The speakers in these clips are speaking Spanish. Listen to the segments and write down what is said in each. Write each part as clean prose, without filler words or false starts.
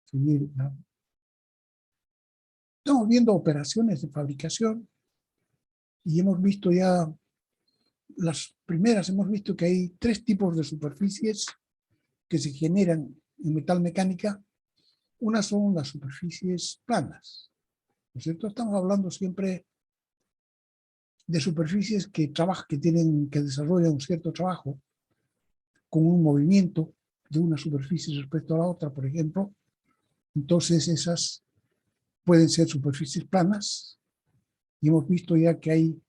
seguir, ¿no? Estamos viendo operaciones de fabricación y hemos visto ya las primeras, hemos visto que hay tres tipos de superficies que se generan en metalmecánica. Una son las superficies planas, ¿no es cierto? Estamos hablando siempre de superficies que desarrollan un cierto trabajo con un movimiento de una superficie respecto a la otra, por ejemplo. Entonces esas pueden ser superficies planas y hemos visto ya que hay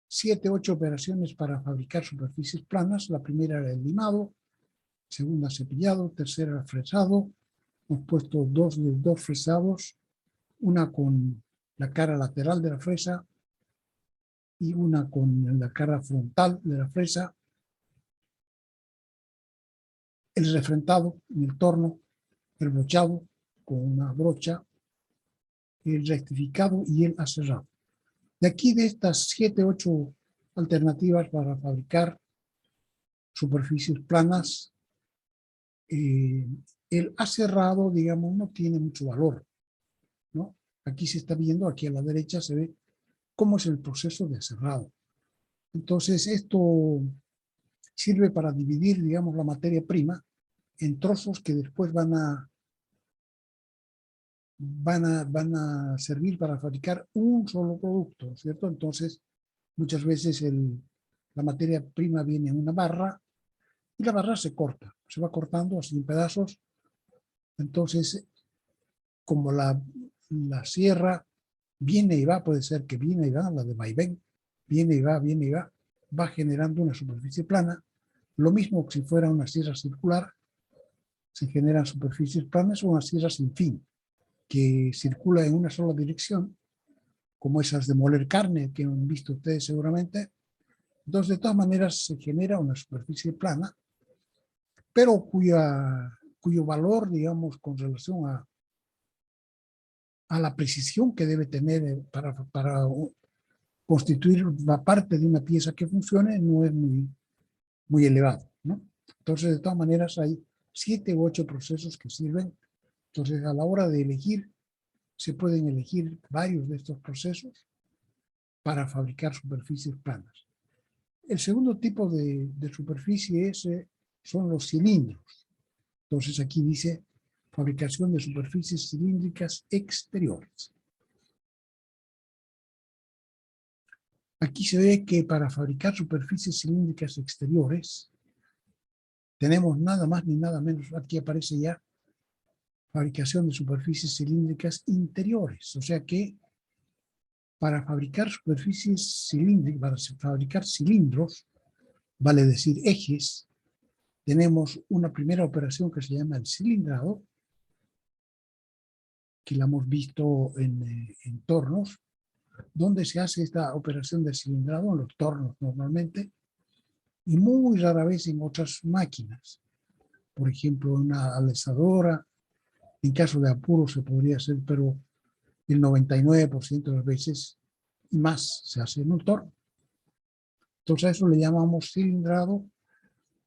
7, 8 operaciones para fabricar superficies planas. La primera era el limado, segunda cepillado, tercera fresado. Hemos puesto dos fresados, una con la cara lateral de la fresa y una con la cara frontal de la fresa. El refrentado en el torno, el brochado con una brocha, el rectificado y el aserrado. De aquí, de estas 7, 8 alternativas para fabricar superficies planas, el aserrado, digamos, no tiene mucho valor, ¿no? Aquí se está viendo, aquí a la derecha se ve cómo es el proceso de aserrado. Entonces, esto sirve para dividir, digamos, la materia prima en trozos que después van a servir para fabricar un solo producto, ¿cierto? Entonces, muchas veces la materia prima viene en una barra y la barra se corta, se va cortando así en pedazos. Entonces, como la sierra viene y va, puede ser que viene y va, la de vaivén, viene y va, va generando una superficie plana. Lo mismo que si fuera una sierra circular, se generan superficies planas o una sierra sin fin, que circula en una sola dirección, como esas de moler carne que han visto ustedes seguramente. Entonces, de todas maneras, se genera una superficie plana, pero cuyo valor, digamos, con relación a la precisión que debe tener para constituir la parte de una pieza que funcione, no es muy elevado, ¿no? Entonces, de todas maneras, hay 7 u 8 procesos que sirven. Entonces, a la hora de elegir, se pueden elegir varios de estos procesos para fabricar superficies planas. El segundo tipo de superficie son los cilindros. Entonces aquí dice fabricación de superficies cilíndricas exteriores. Aquí se ve que para fabricar superficies cilíndricas exteriores tenemos nada más ni nada menos, aquí aparece ya fabricación de superficies cilíndricas interiores. O sea que para fabricar superficies cilíndricas, para fabricar cilindros, vale decir ejes, tenemos una primera operación que se llama el cilindrado, que la hemos visto en tornos, donde se hace esta operación de cilindrado en los tornos normalmente, y muy rara vez en otras máquinas. Por ejemplo, una alisadora, en caso de apuro se podría hacer, pero el 99% de las veces y más se hace en un torno. Entonces a eso le llamamos cilindrado.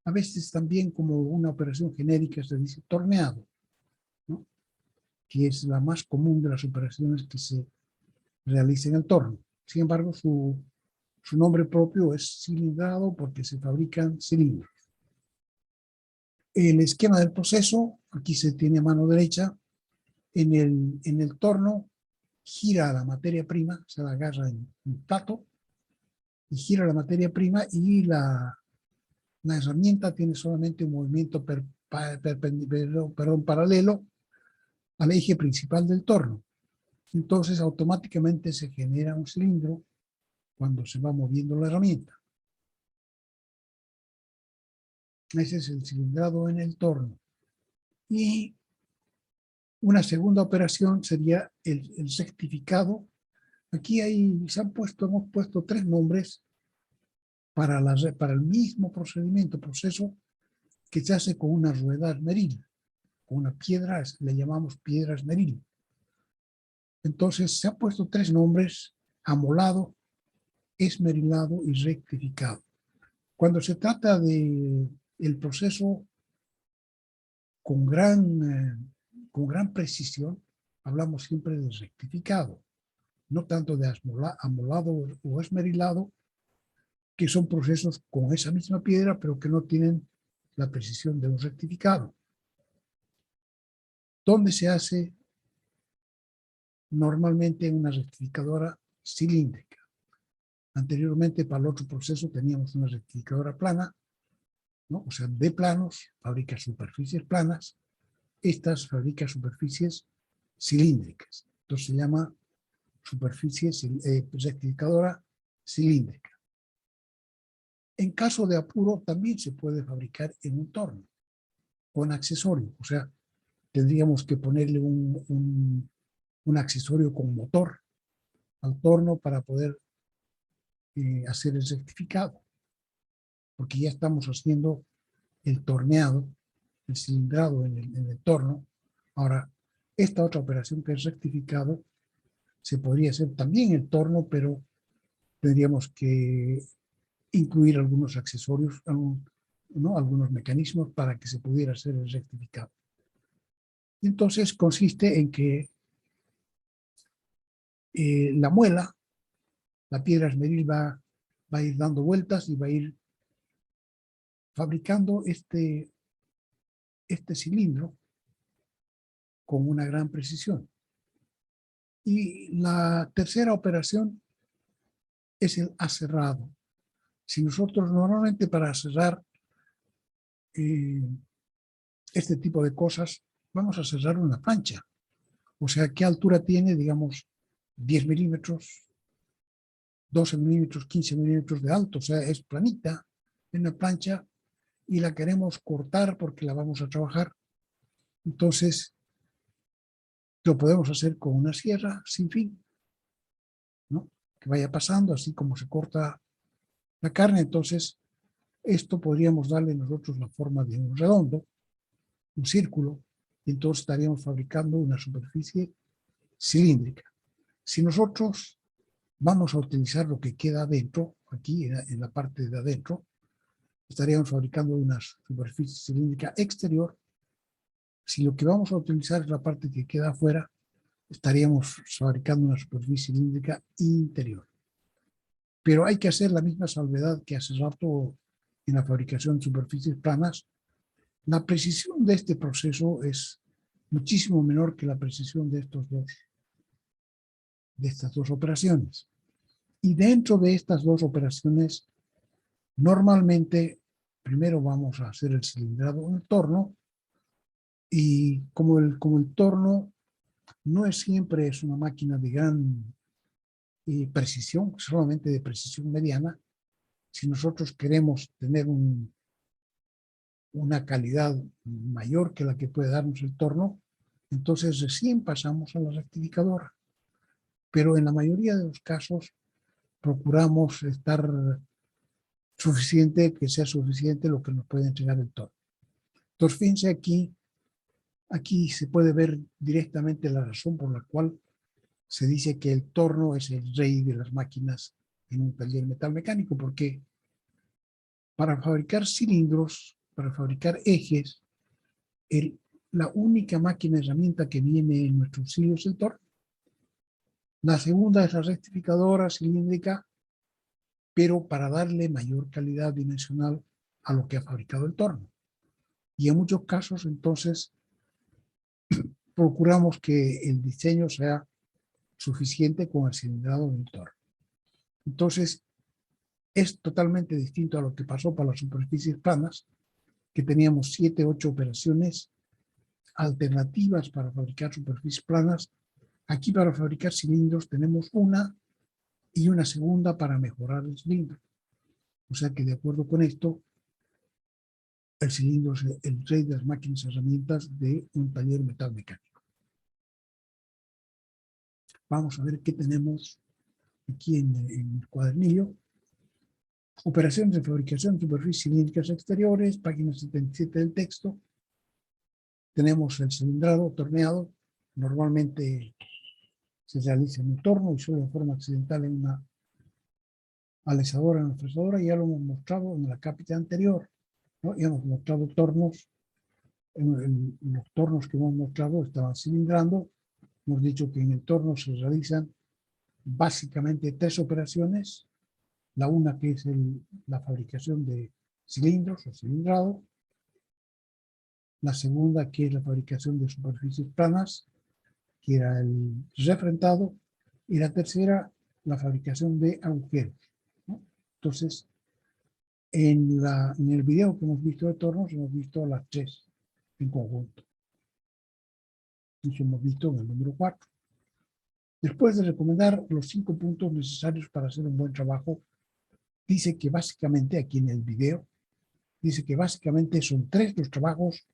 A veces también como una operación genérica se dice torneado, ¿no? Que es la más común de las operaciones que se realizan en el torno. Sin embargo, su nombre propio es cilindrado porque se fabrican cilindros. El esquema del proceso, aquí se tiene a mano derecha, en el torno gira la materia prima, se la agarra en un plato y gira la materia prima y la herramienta tiene solamente un movimiento paralelo al eje principal del torno. Entonces automáticamente se genera un cilindro cuando se va moviendo la herramienta. Ese es el cilindrado en el torno. Y una segunda operación sería el rectificado. Aquí hemos puesto 3 nombres para el mismo proceso que se hace con una rueda esmeril, con una piedra, le llamamos piedra esmeril. Entonces se han puesto 3 nombres: amolado, esmerilado y rectificado. Cuando se trata de el proceso con gran con gran precisión, hablamos siempre de rectificado, no tanto de amolado o esmerilado, que son procesos con esa misma piedra, pero que no tienen la precisión de un rectificado. ¿Dónde se hace? Normalmente en una rectificadora cilíndrica. Anteriormente, para el otro proceso, teníamos una rectificadora plana, ¿no? O sea, de planos, fabrica superficies planas. Estas fabrica superficies cilíndricas. Entonces se llama rectificadora cilíndrica. En caso de apuro, también se puede fabricar en un torno, con accesorio. O sea, tendríamos que ponerle un accesorio con motor al torno para poder hacer el rectificado, porque ya estamos haciendo el torneado, el cilindrado en el torno. Ahora, esta otra operación que es rectificado, se podría hacer también el torno, pero tendríamos que incluir algunos accesorios, ¿no? Algunos mecanismos para que se pudiera hacer el rectificado. Entonces consiste en que la muela, la piedra esmeril va a ir dando vueltas y va a ir fabricando este cilindro con una gran precisión. Y la tercera operación es el aserrado. Si nosotros normalmente para aserrar este tipo de cosas vamos a aserrar una plancha, o sea, ¿qué altura tiene? Digamos 10 milímetros, 12 milímetros, 15 milímetros de alto, o sea, es planita en la plancha y la queremos cortar porque la vamos a trabajar. Entonces, lo podemos hacer con una sierra sin fin, ¿no? Que vaya pasando así como se corta la carne. Entonces, esto podríamos darle nosotros la forma de un redondo, un círculo, y entonces estaríamos fabricando una superficie cilíndrica. Si nosotros vamos a utilizar lo que queda adentro, aquí en la parte de adentro, estaríamos fabricando una superficie cilíndrica exterior. Si lo que vamos a utilizar es la parte que queda afuera, estaríamos fabricando una superficie cilíndrica interior. Pero hay que hacer la misma salvedad que hace rato en la fabricación de superficies planas. La precisión de este proceso es muchísimo menor que la precisión de estas dos operaciones. Y dentro de estas dos operaciones, normalmente primero vamos a hacer el cilindrado en el torno, y como el torno no es siempre es una máquina de gran precisión, solamente de precisión mediana, si nosotros queremos tener una calidad mayor que la que puede darnos el torno, entonces recién pasamos a la rectificadora. Pero en la mayoría de los casos procuramos estar que sea suficiente lo que nos puede entregar el torno. Entonces, fíjense aquí se puede ver directamente la razón por la cual se dice que el torno es el rey de las máquinas en un taller metalmecánico, porque para fabricar cilindros, para fabricar ejes, la única máquina herramienta que viene en nuestro auxilio es el torno. La segunda es la rectificadora cilíndrica, pero para darle mayor calidad dimensional a lo que ha fabricado el torno. Y en muchos casos, entonces, procuramos que el diseño sea suficiente con el cilindrado del torno. Entonces, es totalmente distinto a lo que pasó para las superficies planas, que teníamos 7, 8 operaciones alternativas para fabricar superficies planas. Aquí para fabricar cilindros tenemos una y una segunda para mejorar el cilindro. O sea que de acuerdo con esto, el cilindro es el rey de las máquinas y herramientas de un taller metalmecánico. Vamos a ver qué tenemos aquí en el cuadernillo. Operaciones de fabricación de superficies cilíndricas exteriores, página 77 del texto. Tenemos el cilindrado torneado, normalmente se realiza en un torno y solo de forma accidental en una alisadora, en una fresadora. Ya lo hemos mostrado en la cápita anterior, ¿no? Ya hemos mostrado tornos los tornos que hemos mostrado estaban cilindrando. Hemos dicho que en el torno se realizan básicamente tres operaciones. La una que es la fabricación de cilindros o cilindrado. La segunda que es la fabricación de superficies planas, que era el refrentado. Y la tercera, la fabricación de agujeros, ¿no? Entonces, en el video que hemos visto de tornos, hemos visto las tres en conjunto. Eso hemos visto en el número 4. Después de recomendar los 5 puntos necesarios para hacer un buen trabajo, dice que básicamente, aquí en el video, dice que básicamente son 3 los trabajos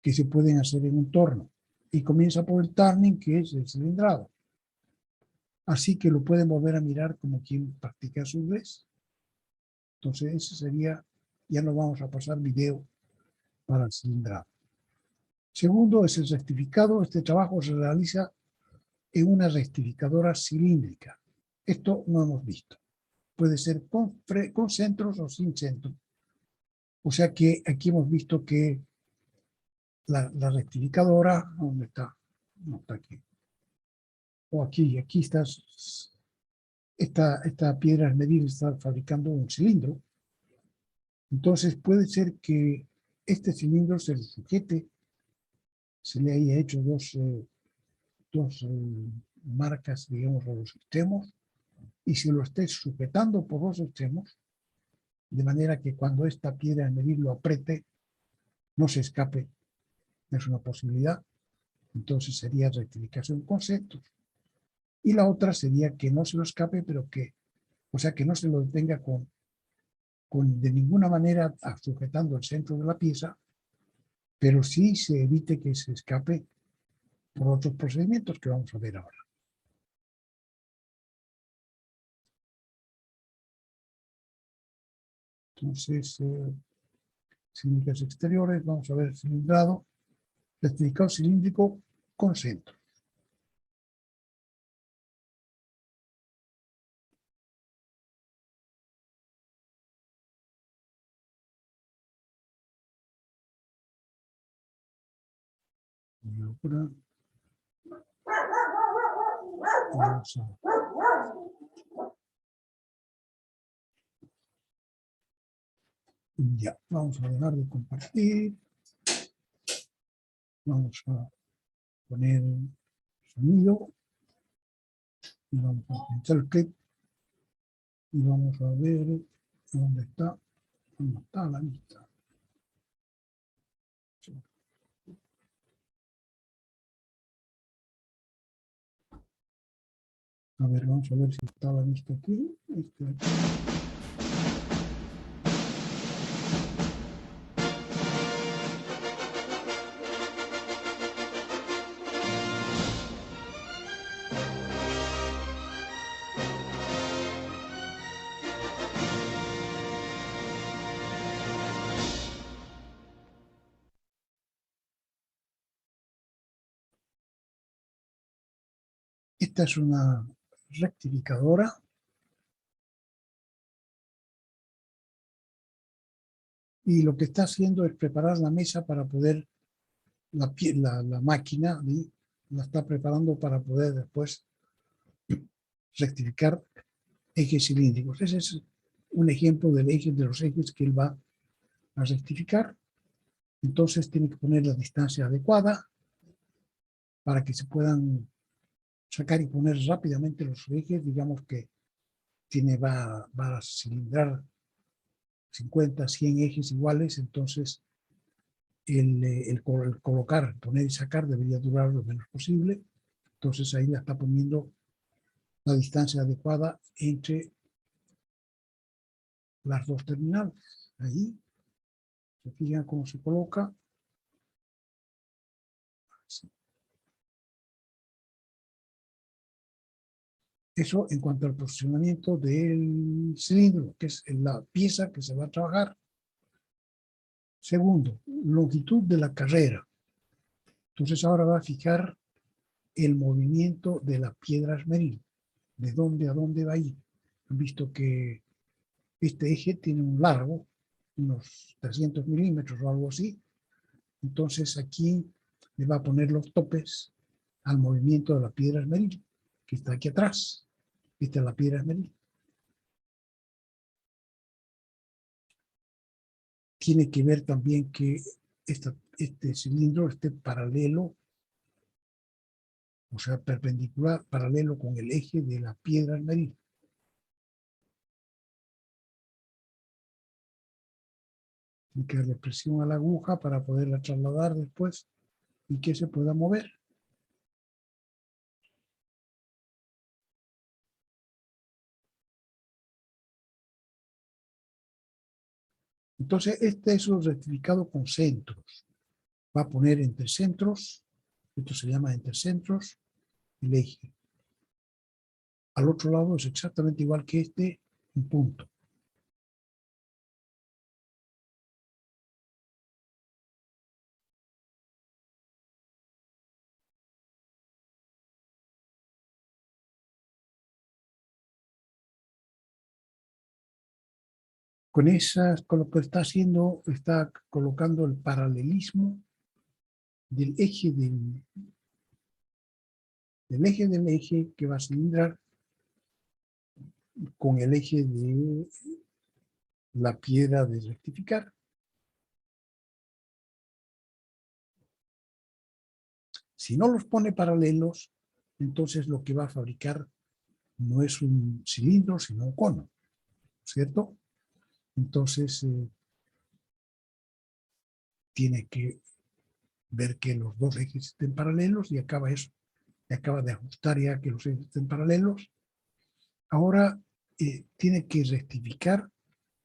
que se pueden hacer en un torno. Y comienza por el turning, que es el cilindrado. Así que lo pueden volver a mirar como quien practica su inglés. Entonces ese sería, ya no vamos a pasar video para el cilindrado. Segundo es el rectificado. Este trabajo se realiza en una rectificadora cilíndrica. Esto no hemos visto. Puede ser con centros o sin centro. O sea que aquí hemos visto que la rectificadora, ¿dónde está? No está aquí. O aquí está. Esta piedra medir está fabricando un cilindro. Entonces puede ser que este cilindro se le sujete, se le haya hecho dos marcas, digamos, a los extremos, y se lo esté sujetando por los extremos, de manera que cuando esta piedra de medir lo apriete, no se escape. Es una posibilidad. Entonces sería rectificación con centros. Y la otra sería que no se lo escape, pero que, o sea, que no se lo detenga de ninguna manera sujetando el centro de la pieza, pero sí se evite que se escape por otros procedimientos que vamos a ver ahora. Entonces, cilíndricos exteriores, vamos a ver cilindrado, rectificado cilíndrico con centro. Ya, vamos a dejar de compartir. Vamos a poner sonido. Y vamos a pinchar el clip. Y vamos a ver dónde está la lista. A ver, vamos a ver si está la lista aquí. Esta es una rectificadora. Y lo que está haciendo es preparar la mesa para poder, la máquina, la está preparando para poder después rectificar ejes cilíndricos. Ese es un ejemplo de los ejes que él va a rectificar. Entonces tiene que poner la distancia adecuada para que se puedan sacar y poner rápidamente los ejes. Digamos que va a cilindrar 50, 100 ejes iguales, entonces el colocar, poner y sacar debería durar lo menos posible. Entonces ahí la está poniendo la distancia adecuada entre las dos terminales. Ahí, se fijan cómo se coloca. Eso en cuanto al posicionamiento del cilindro, que es la pieza que se va a trabajar. Segundo, longitud de la carrera. Entonces ahora va a fijar el movimiento de la piedra esmeril. De dónde a dónde va a ir. Han visto que este eje tiene un largo, unos 300 milímetros o algo así. Entonces aquí le va a poner los topes al movimiento de la piedra esmeril, que está aquí atrás. Esta es la piedra esmeril. Tiene que ver también que este cilindro esté paralelo, o sea, perpendicular, paralelo con el eje de la piedra esmeril. Tiene que darle presión a la aguja para poderla trasladar después y que se pueda mover. Entonces, este es un rectificado con centros. Va a poner entre centros, esto se llama entre centros, el eje. Al otro lado es exactamente igual que este, un punto. Con lo que está haciendo, está colocando el paralelismo del eje del eje que va a cilindrar con el eje de la piedra de rectificar. Si no los pone paralelos, entonces lo que va a fabricar no es un cilindro, sino un cono, ¿cierto? Entonces tiene que ver que los dos ejes estén paralelos y acaba eso. Y acaba de ajustar ya que los ejes estén paralelos. Ahora tiene que rectificar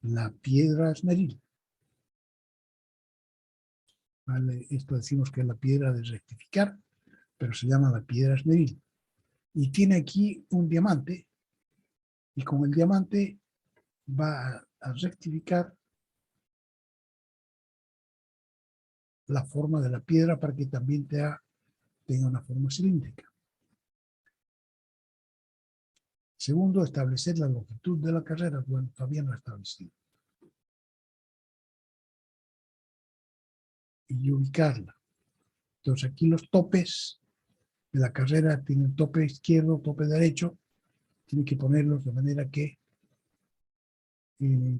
la piedra esmeril. ¿Vale? Esto decimos que es la piedra de rectificar, pero se llama la piedra esmeril. Y tiene aquí un diamante, y con el diamante va a rectificar la forma de la piedra para que también tenga una forma cilíndrica. Segundo, establecer la longitud de la carrera. Bueno, todavía no establecido. Y ubicarla. Entonces aquí los topes de la carrera tienen tope izquierdo, tope derecho. Tiene que ponerlos de manera que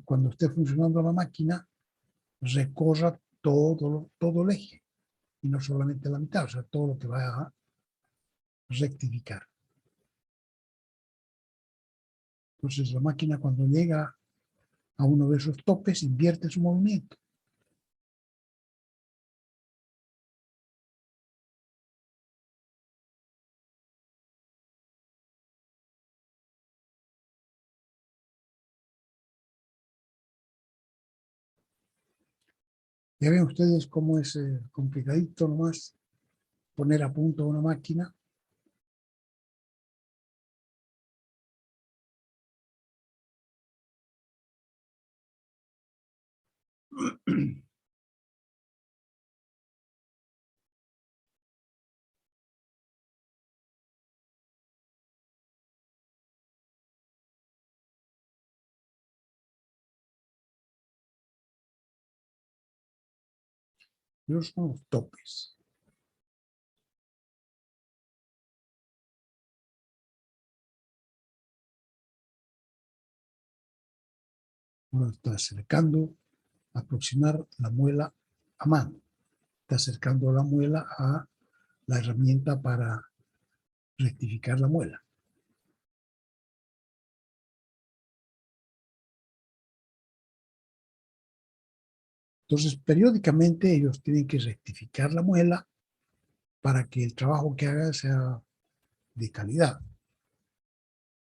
cuando esté funcionando la máquina recorra todo el eje y no solamente la mitad, o sea, todo lo que va a rectificar. Entonces la máquina cuando llega a uno de esos topes invierte su movimiento. Ya ven ustedes cómo es complicadito nomás poner a punto una máquina. Esos son los topes. Uno está acercando, aproximar la muela a mano. Está acercando la muela a la herramienta para rectificar la muela. Entonces, periódicamente ellos tienen que rectificar la muela para que el trabajo que haga sea de calidad.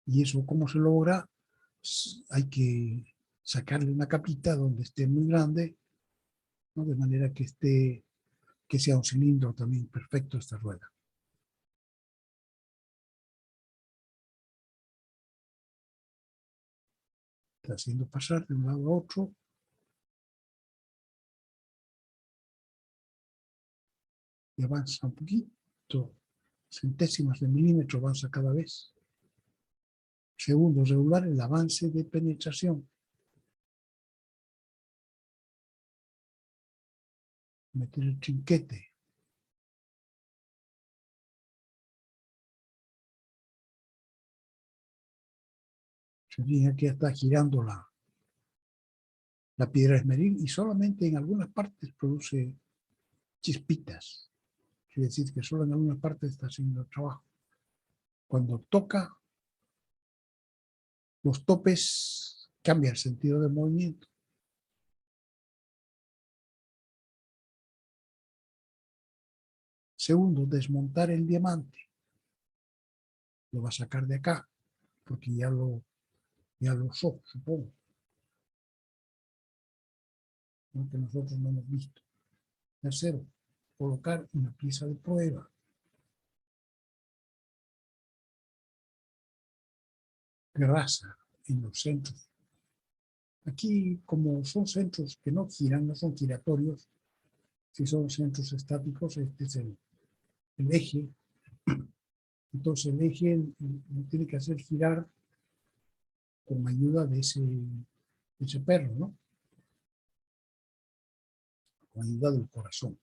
¿Y eso cómo se logra? Hay que sacarle una capita donde esté muy grande, ¿no? De manera que sea un cilindro también perfecto esta rueda. Está haciendo pasar de un lado a otro. Y avanza un poquito, centésimas de milímetro avanza cada vez. Segundo, regular el avance de penetración. meter el trinquete. Se fijan que ya está girando la piedra esmeril y solamente en algunas partes produce chispitas. Quiere decir que solo en algunas partes está haciendo el trabajo. Cuando toca los topes, cambia el sentido del movimiento. Segundo, desmontar el diamante. Lo va a sacar de acá, porque ya lo usó, supongo. Aunque nosotros no hemos visto. Tercero, colocar una pieza de prueba. Grasa en los centros. Aquí, como son centros que no giran, no son giratorios, si son centros estáticos, este es el eje. Entonces el eje lo tiene que hacer girar con ayuda de ese perro, ¿no? Con ayuda del corazón.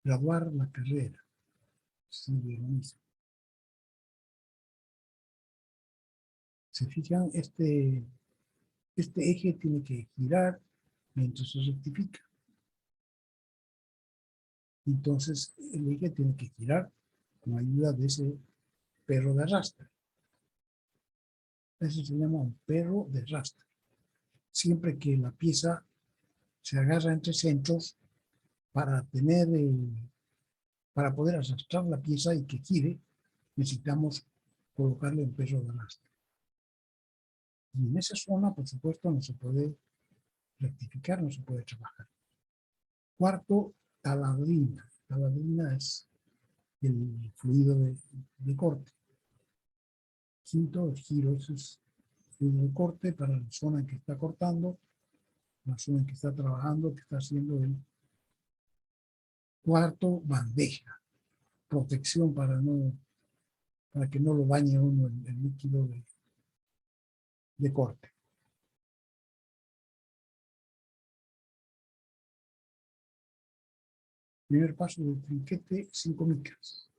Graduar la carrera. Sí, lo mismo. Se fijan, este eje tiene que girar mientras se rectifica. Entonces el eje tiene que girar con ayuda de ese perro de arrastre. Eso se llama un perro de arrastre. Siempre que la pieza se agarra entre centros para poder arrastrar la pieza y que gire, necesitamos colocarle un perro de arrastre. Y en esa zona, por supuesto, no se puede rectificar, no se puede trabajar. Cuarto, taladrina. Taladrina es el fluido de corte. Quinto, el giro, ese es el fluido de corte para la zona en que está cortando, la zona en que está trabajando, que está haciendo el cuarto, bandeja. Protección para que no lo bañe uno el líquido de corte. Primer paso del trinquete, 5 micras.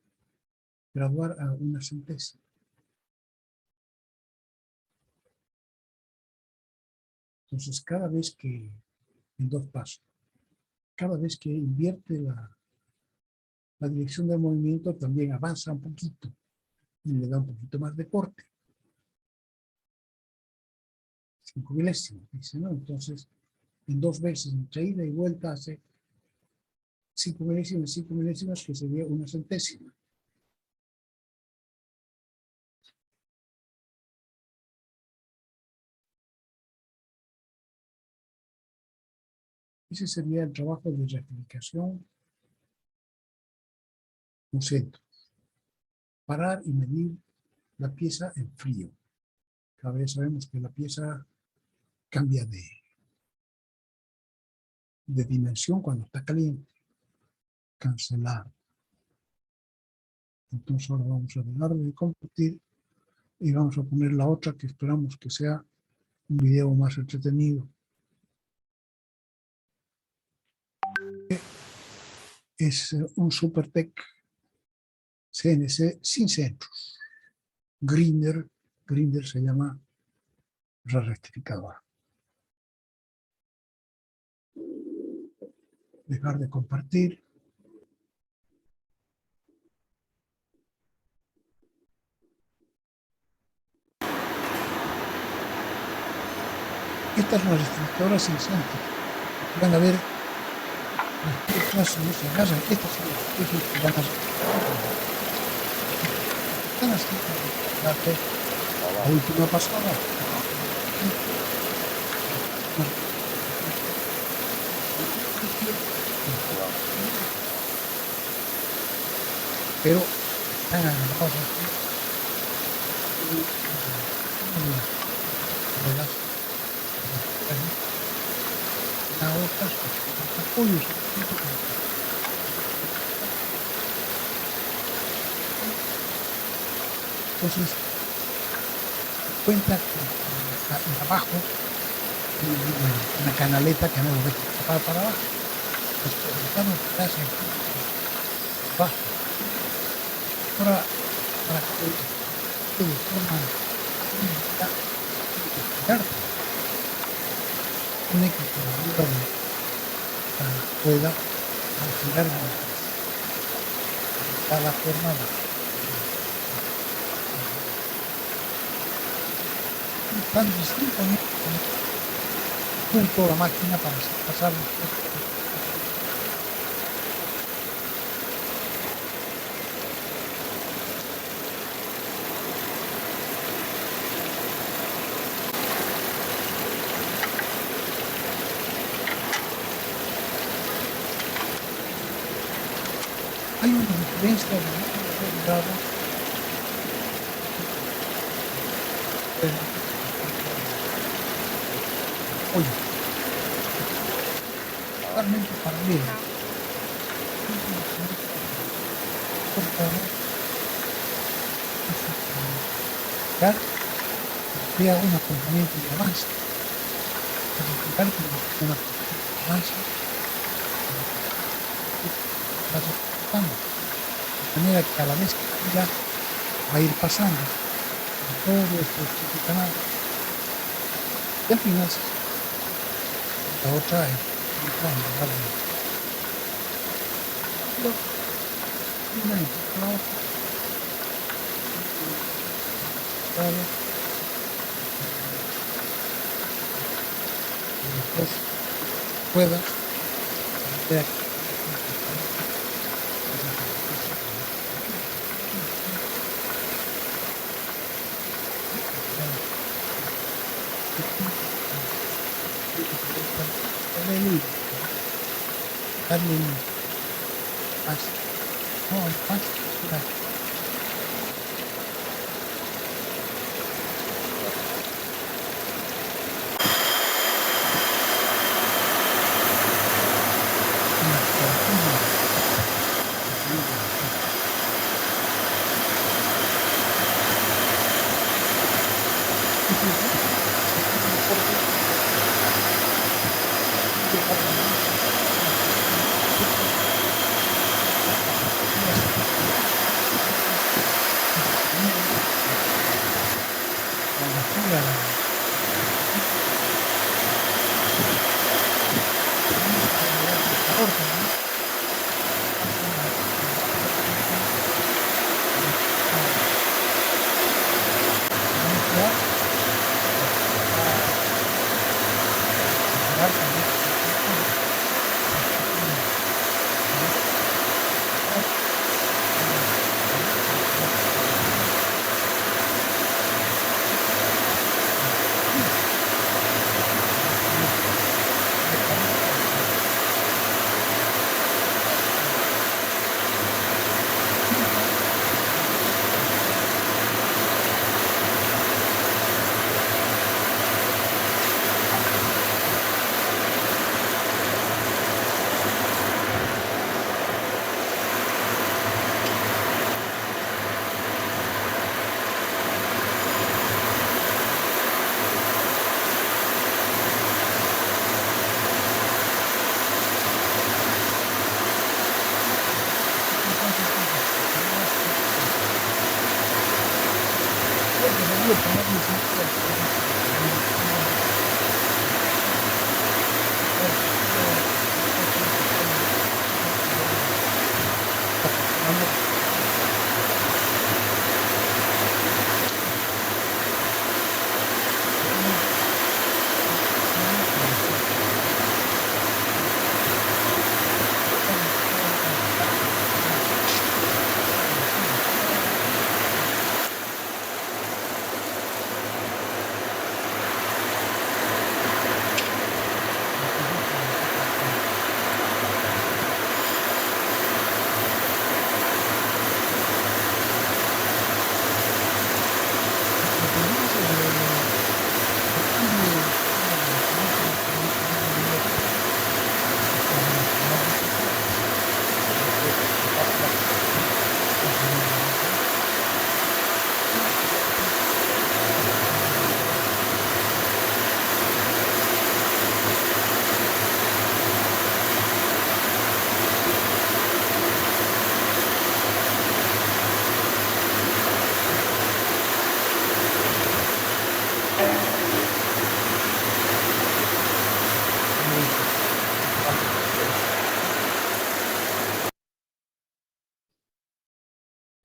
Graduar a una centésima. Entonces, cada vez que, en 2 pasos, cada vez que invierte la dirección del movimiento, también avanza un poquito y le da un poquito más de corte. 5 milésimas, dice, ¿no? Entonces, en 2 veces, entre ida y vuelta, hace 5 milésimas, que sería una centésima. Ese sería el trabajo de rectificación con centros. Parar y medir la pieza en frío. Cada vez sabemos que la pieza cambia de dimensión cuando está caliente. Cancelar. Entonces ahora vamos a dejar de compartir y vamos a poner la otra que esperamos que sea un video más entretenido. Es un SuperTech CNC sin centros. Grinder se llama la rectificadora. Dejar de compartir. Esta es una rectificadora sin centro. Van a ver las piezas no se agarran. Estas son las piezas que van a están haciendo la última pasada. Pero están agarrados aquí. Apoyos. Entonces, cuenta que abajo una canaleta que no lo deja escapar para abajo. Después estamos casi aquí, abajo. Ahora, para que de forma girar, tiene que por arriba de la rueda, al girar da la forma tan distintamente junto a la máquina para pasar los costos. Hay una diferencia de grado oye, totalmente paralela. Por favor, crea una componente de avance. Para explicar que una componente de avance vas ejecutando. De manera que a la vez que gira va a ir pasando por todo este canal. Y al final la otra es una implica la otra. Y después puedas ver darle un más, no, más,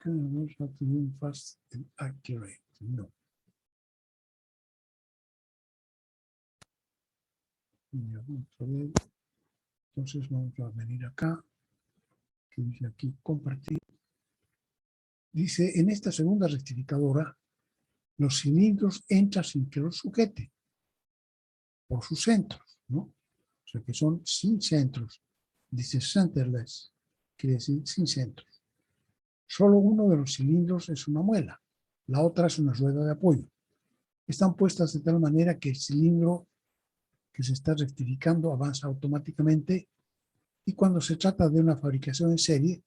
Can have to be fast and accurate. No. Ya, vamos a ver. Entonces vamos a venir acá, que dice aquí compartir. Dice, en esta segunda rectificadora, los cilindros entran sin que los sujete por sus centros, ¿no? O sea que son sin centros. Dice centerless, quiere decir sin centros. Solo uno de los cilindros es una muela, la otra es una rueda de apoyo. Están puestas de tal manera que el cilindro que se está rectificando avanza automáticamente y cuando se trata de una fabricación en serie,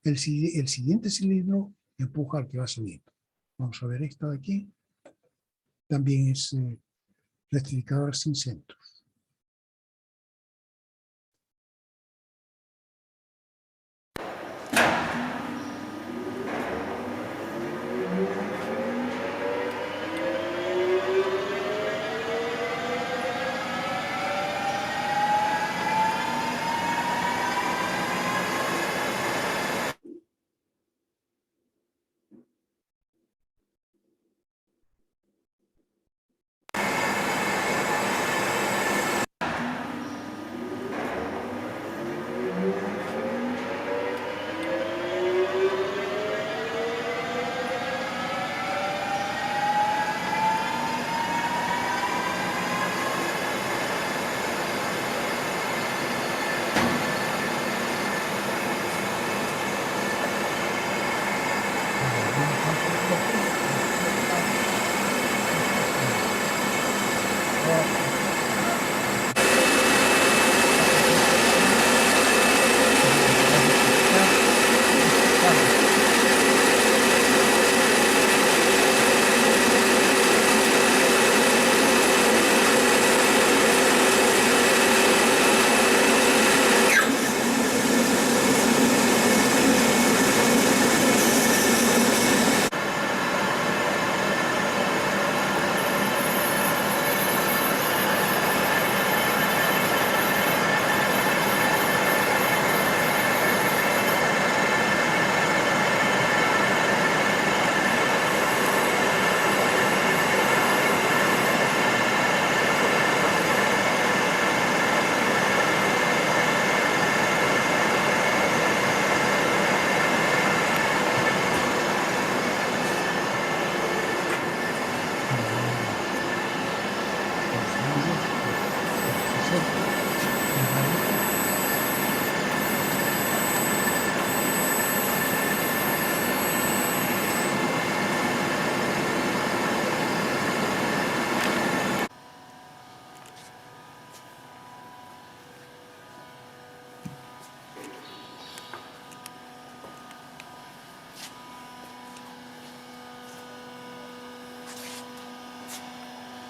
el siguiente cilindro empuja al que va subiendo. Vamos a ver esta de aquí. También es rectificadora sin centros.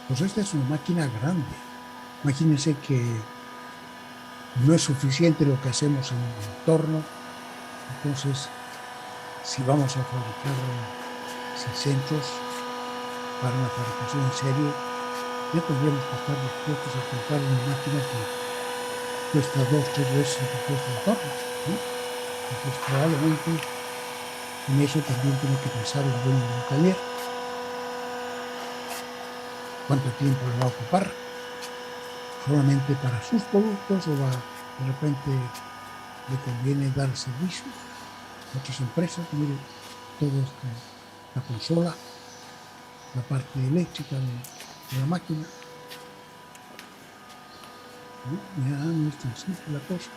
Pues esta es una máquina grande. Imagínense que no es suficiente lo que hacemos en el entorno. Entonces, si vamos a fabricar centros para una fabricación en serie, ya tendríamos que estar dispuestos a comprar una máquina que cuesta 2 o 3 veces lo que cuesta el entorno, ¿no? Entonces, probablemente en eso también tiene que pensar el dueño de un taller. ¿Cuánto tiempo le va a ocupar? ¿Solamente para sus productos o de repente le conviene dar servicio a otras empresas? Mire, todo esto, la consola, la parte eléctrica de la máquina. ¿No? Ya no es tan simple la cosa.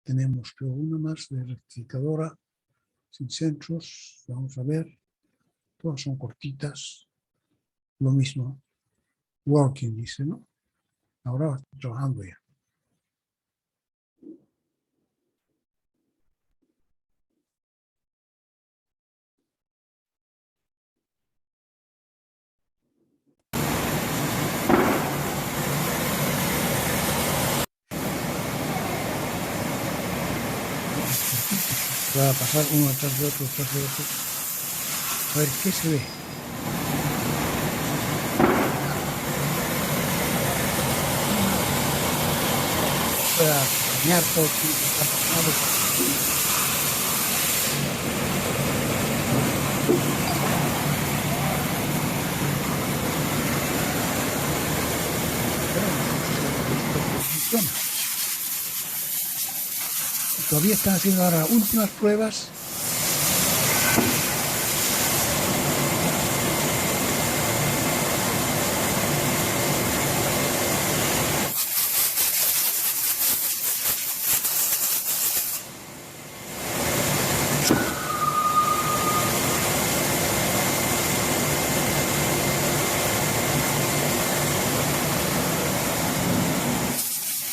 Tenemos una más de rectificadora sin centros. Vamos a ver. Todas son cortitas. Lo mismo. Working, dice, ¿no? Ahora estoy trabajando ya. Va a pasar uno atrás de otro, atrás de otro. A ver qué se ve. Pueda acompañar todo lo que está pasando. Funciona. Todavía están haciendo ahora últimas pruebas.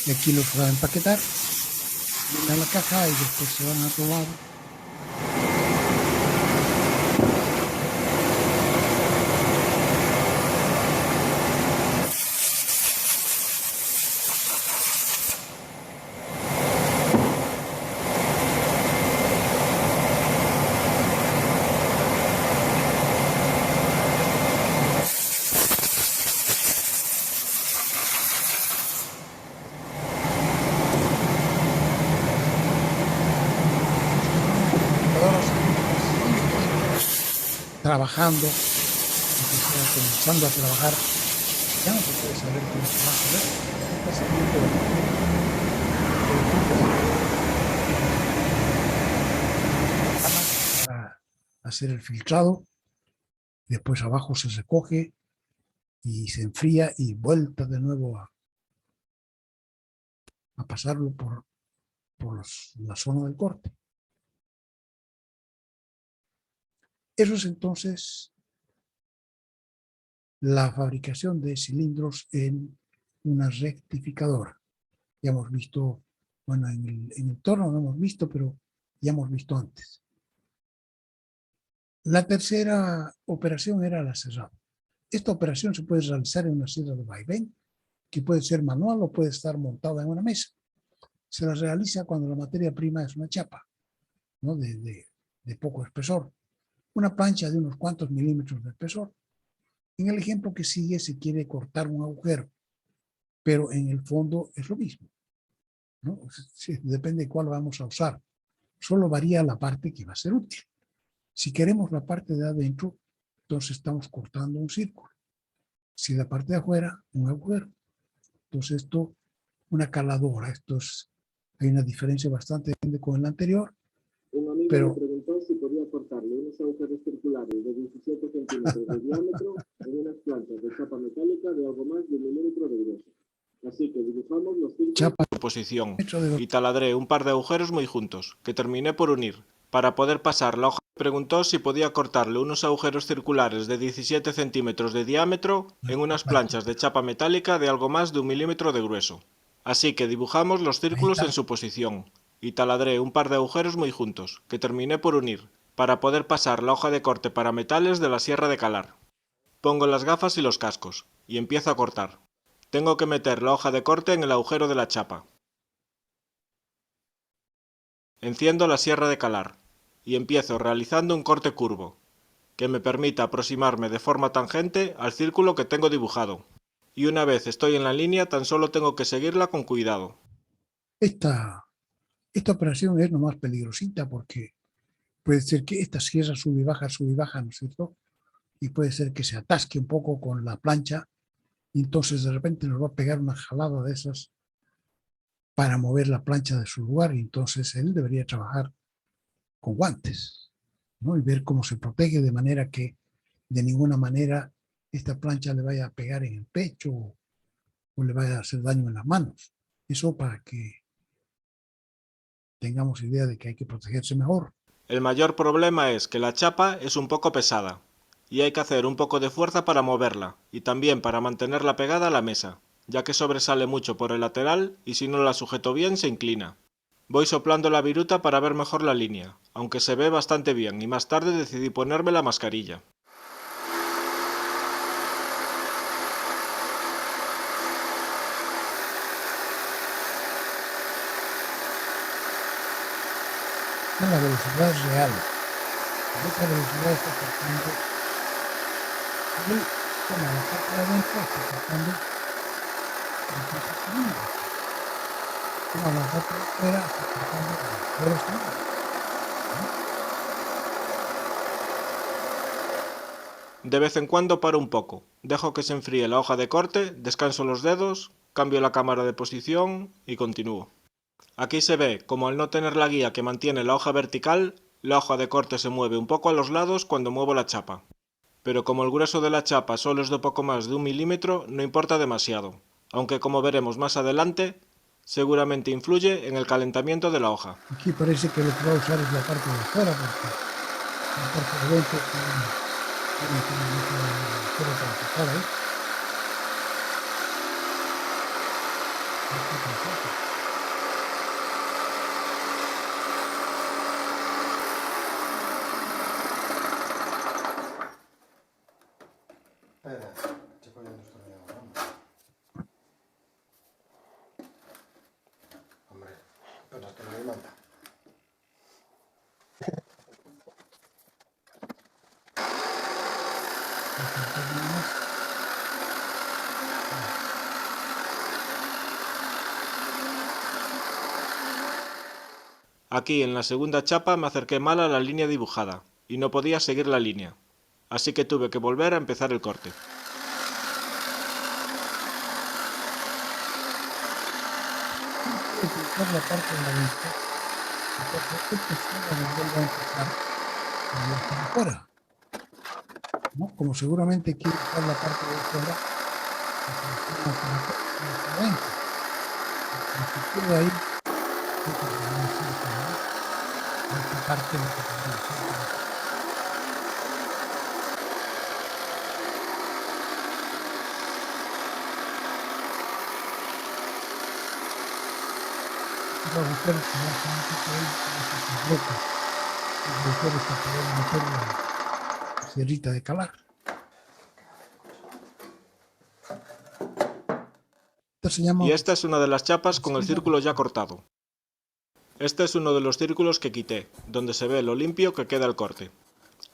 Y aquí los van a empaquetar en la caja y después se van a tomar. Trabajando, comenzando a trabajar, ya no se puede saber cómo se va a hacer. Está saliendo para hacer el filtrado, después abajo se recoge y se enfría y vuelta de nuevo a pasarlo por la zona del corte. Eso es entonces la fabricación de cilindros en una rectificadora. Ya hemos visto, bueno, en el torno no hemos visto, pero ya hemos visto antes. La tercera operación era la cerrada. Esta operación se puede realizar en una sierra de vaivén, que puede ser manual o puede estar montada en una mesa. Se la realiza cuando la materia prima es una chapa, ¿no? de poco espesor. Una plancha de unos cuantos milímetros de espesor. En el ejemplo que sigue se quiere cortar un agujero, pero en el fondo es lo mismo, ¿no? Sí, depende de cuál vamos a usar. Solo varía la parte que va a ser útil. Si queremos la parte de adentro, entonces estamos cortando un círculo. Si la parte de afuera, un agujero. Entonces esto, una caladora, hay una diferencia bastante grande con el anterior. Un amigo pero me preguntó si podía cortarle unos agujeros circulares de 17 centímetros de diámetro en unas planchas de chapa metálica de algo más de 1 milímetro de grueso. Así que dibujamos los círculos en posición y taladré un par de agujeros muy juntos, que terminé por unir. Para poder pasar la hoja me preguntó si podía cortarle unos agujeros circulares de 17 centímetros de diámetro en unas planchas de chapa metálica de algo más de 1 milímetro de grueso. Así que dibujamos los círculos en su posición y taladré un par de agujeros muy juntos, que terminé por unir, para poder pasar la hoja de corte para metales de la sierra de calar. Pongo las gafas y los cascos, y empiezo a cortar. Tengo que meter la hoja de corte en el agujero de la chapa. Enciendo la sierra de calar, y empiezo realizando un corte curvo, que me permita aproximarme de forma tangente al círculo que tengo dibujado. Y una vez estoy en la línea, tan solo tengo que seguirla con cuidado. Esta operación es nomás peligrosita porque puede ser que esta sierra sube y baja, ¿no es cierto? Y puede ser que se atasque un poco con la plancha y entonces de repente nos va a pegar una jalada de esas para mover la plancha de su lugar y entonces él debería trabajar con guantes, ¿no? Y ver cómo se protege de manera que de ninguna manera esta plancha le vaya a pegar en el pecho o le vaya a hacer daño en las manos. Eso para que tengamos idea de que hay que protegerse mejor. El mayor problema es que la chapa es un poco pesada, y hay que hacer un poco de fuerza para moverla, y también para mantenerla pegada a la mesa, ya que sobresale mucho por el lateral y si no la sujeto bien se inclina. Voy soplando la viruta para ver mejor la línea, aunque se ve bastante bien y más tarde decidí ponerme la mascarilla. La velocidad real. a esa velocidad está cortando. Y toma la parte de adentro, está cortando 30 segundos. Toma la parte de afuera, está cortando 0 segundos. De vez en cuando paro un poco, dejo que se enfríe la hoja de corte, descanso los dedos, cambio la cámara de posición y continúo. Aquí se ve como al no tener la guía que mantiene la hoja vertical, la hoja de corte se mueve un poco a los lados cuando muevo la chapa. Pero como el grueso de la chapa solo es de poco más de 1 milímetro, no importa demasiado, aunque como veremos más adelante, seguramente influye en el calentamiento de la hoja. Aquí parece que lo que va a usar es la parte de afuera, porque la parte de adentro tiene mucho para sacar ahí. Espera, estoy poniendo esto de ahora. Hombre, pero es que no me manda. Aquí en la segunda chapa me acerqué mal a la línea dibujada y no podía seguir la línea, así que tuve que volver a empezar el corte. Utilizar la parte de la vista, porque esta zona nos vuelve a empezar por afuera, ¿no? Como seguramente quiere usar la parte de afuera, para adentro. A partir de ahí, esta parte lo que podría hacer. Los agujeros que ya están completos, los agujeros para poder meter la sierrita de calar. Y esta es una de las chapas con el círculo ya cortado. Este es uno de los círculos que quité, donde se ve lo limpio que queda el corte.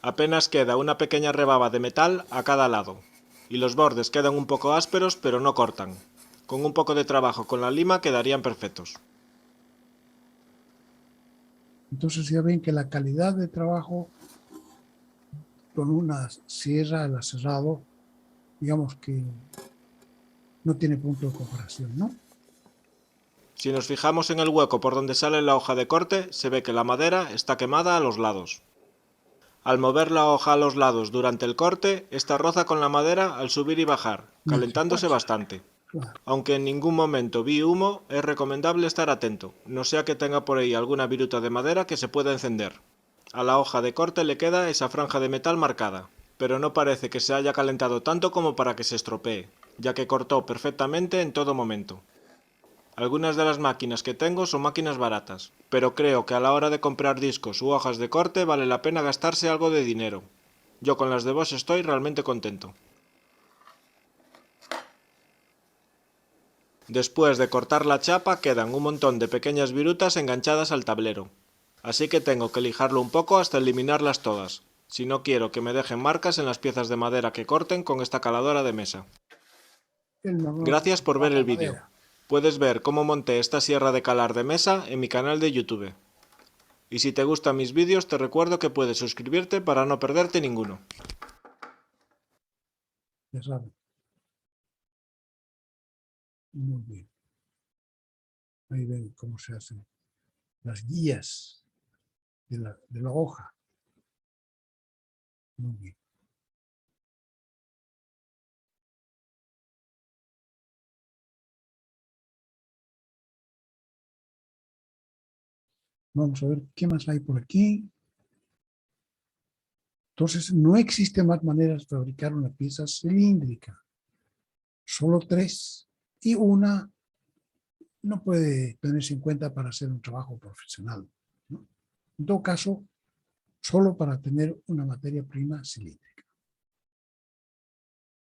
Apenas queda una pequeña rebaba de metal a cada lado, y los bordes quedan un poco ásperos pero no cortan. Con un poco de trabajo con la lima quedarían perfectos. Entonces ya ven que la calidad de trabajo con una sierra, el aserrado, digamos que no tiene punto de comparación, ¿no? Si nos fijamos en el hueco por donde sale la hoja de corte, se ve que la madera está quemada a los lados. Al mover la hoja a los lados durante el corte, esta roza con la madera al subir y bajar, calentándose bastante. Claro. Aunque en ningún momento vi humo, es recomendable estar atento, no sea que tenga por ahí alguna viruta de madera que se pueda encender. A la hoja de corte le queda esa franja de metal marcada, pero no parece que se haya calentado tanto como para que se estropee, ya que cortó perfectamente en todo momento. Algunas de las máquinas que tengo son máquinas baratas, pero creo que a la hora de comprar discos u hojas de corte vale la pena gastarse algo de dinero. Yo con las de Bosch estoy realmente contento. Después de cortar la chapa quedan un montón de pequeñas virutas enganchadas al tablero, así que tengo que lijarlo un poco hasta eliminarlas todas, si no quiero que me dejen marcas en las piezas de madera que corten con esta caladora de mesa. Gracias por ver el vídeo. Puedes ver cómo monté esta sierra de calar de mesa en mi canal de YouTube. Y si te gustan mis vídeos te recuerdo que puedes suscribirte para no perderte ninguno. Ya saben. Muy bien. Ahí ven cómo se hacen las guías de la hoja. Muy bien. Vamos a ver qué más hay por aquí. Entonces, no existen más maneras de fabricar una pieza cilíndrica. Solo 3. Y una no puede tenerse en cuenta para hacer un trabajo profesional, ¿no? En todo caso, solo para tener una materia prima cilíndrica.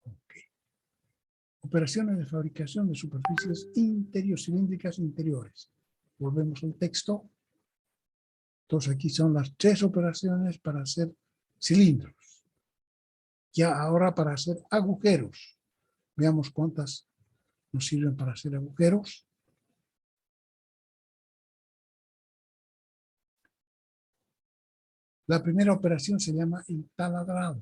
Okay. Operaciones de fabricación de superficies cilíndricas interiores. Volvemos al texto. Entonces aquí son las 3 operaciones para hacer cilindros. Ya ahora para hacer agujeros. Veamos cuántas nos sirven para hacer agujeros. La primera operación se llama el taladrado,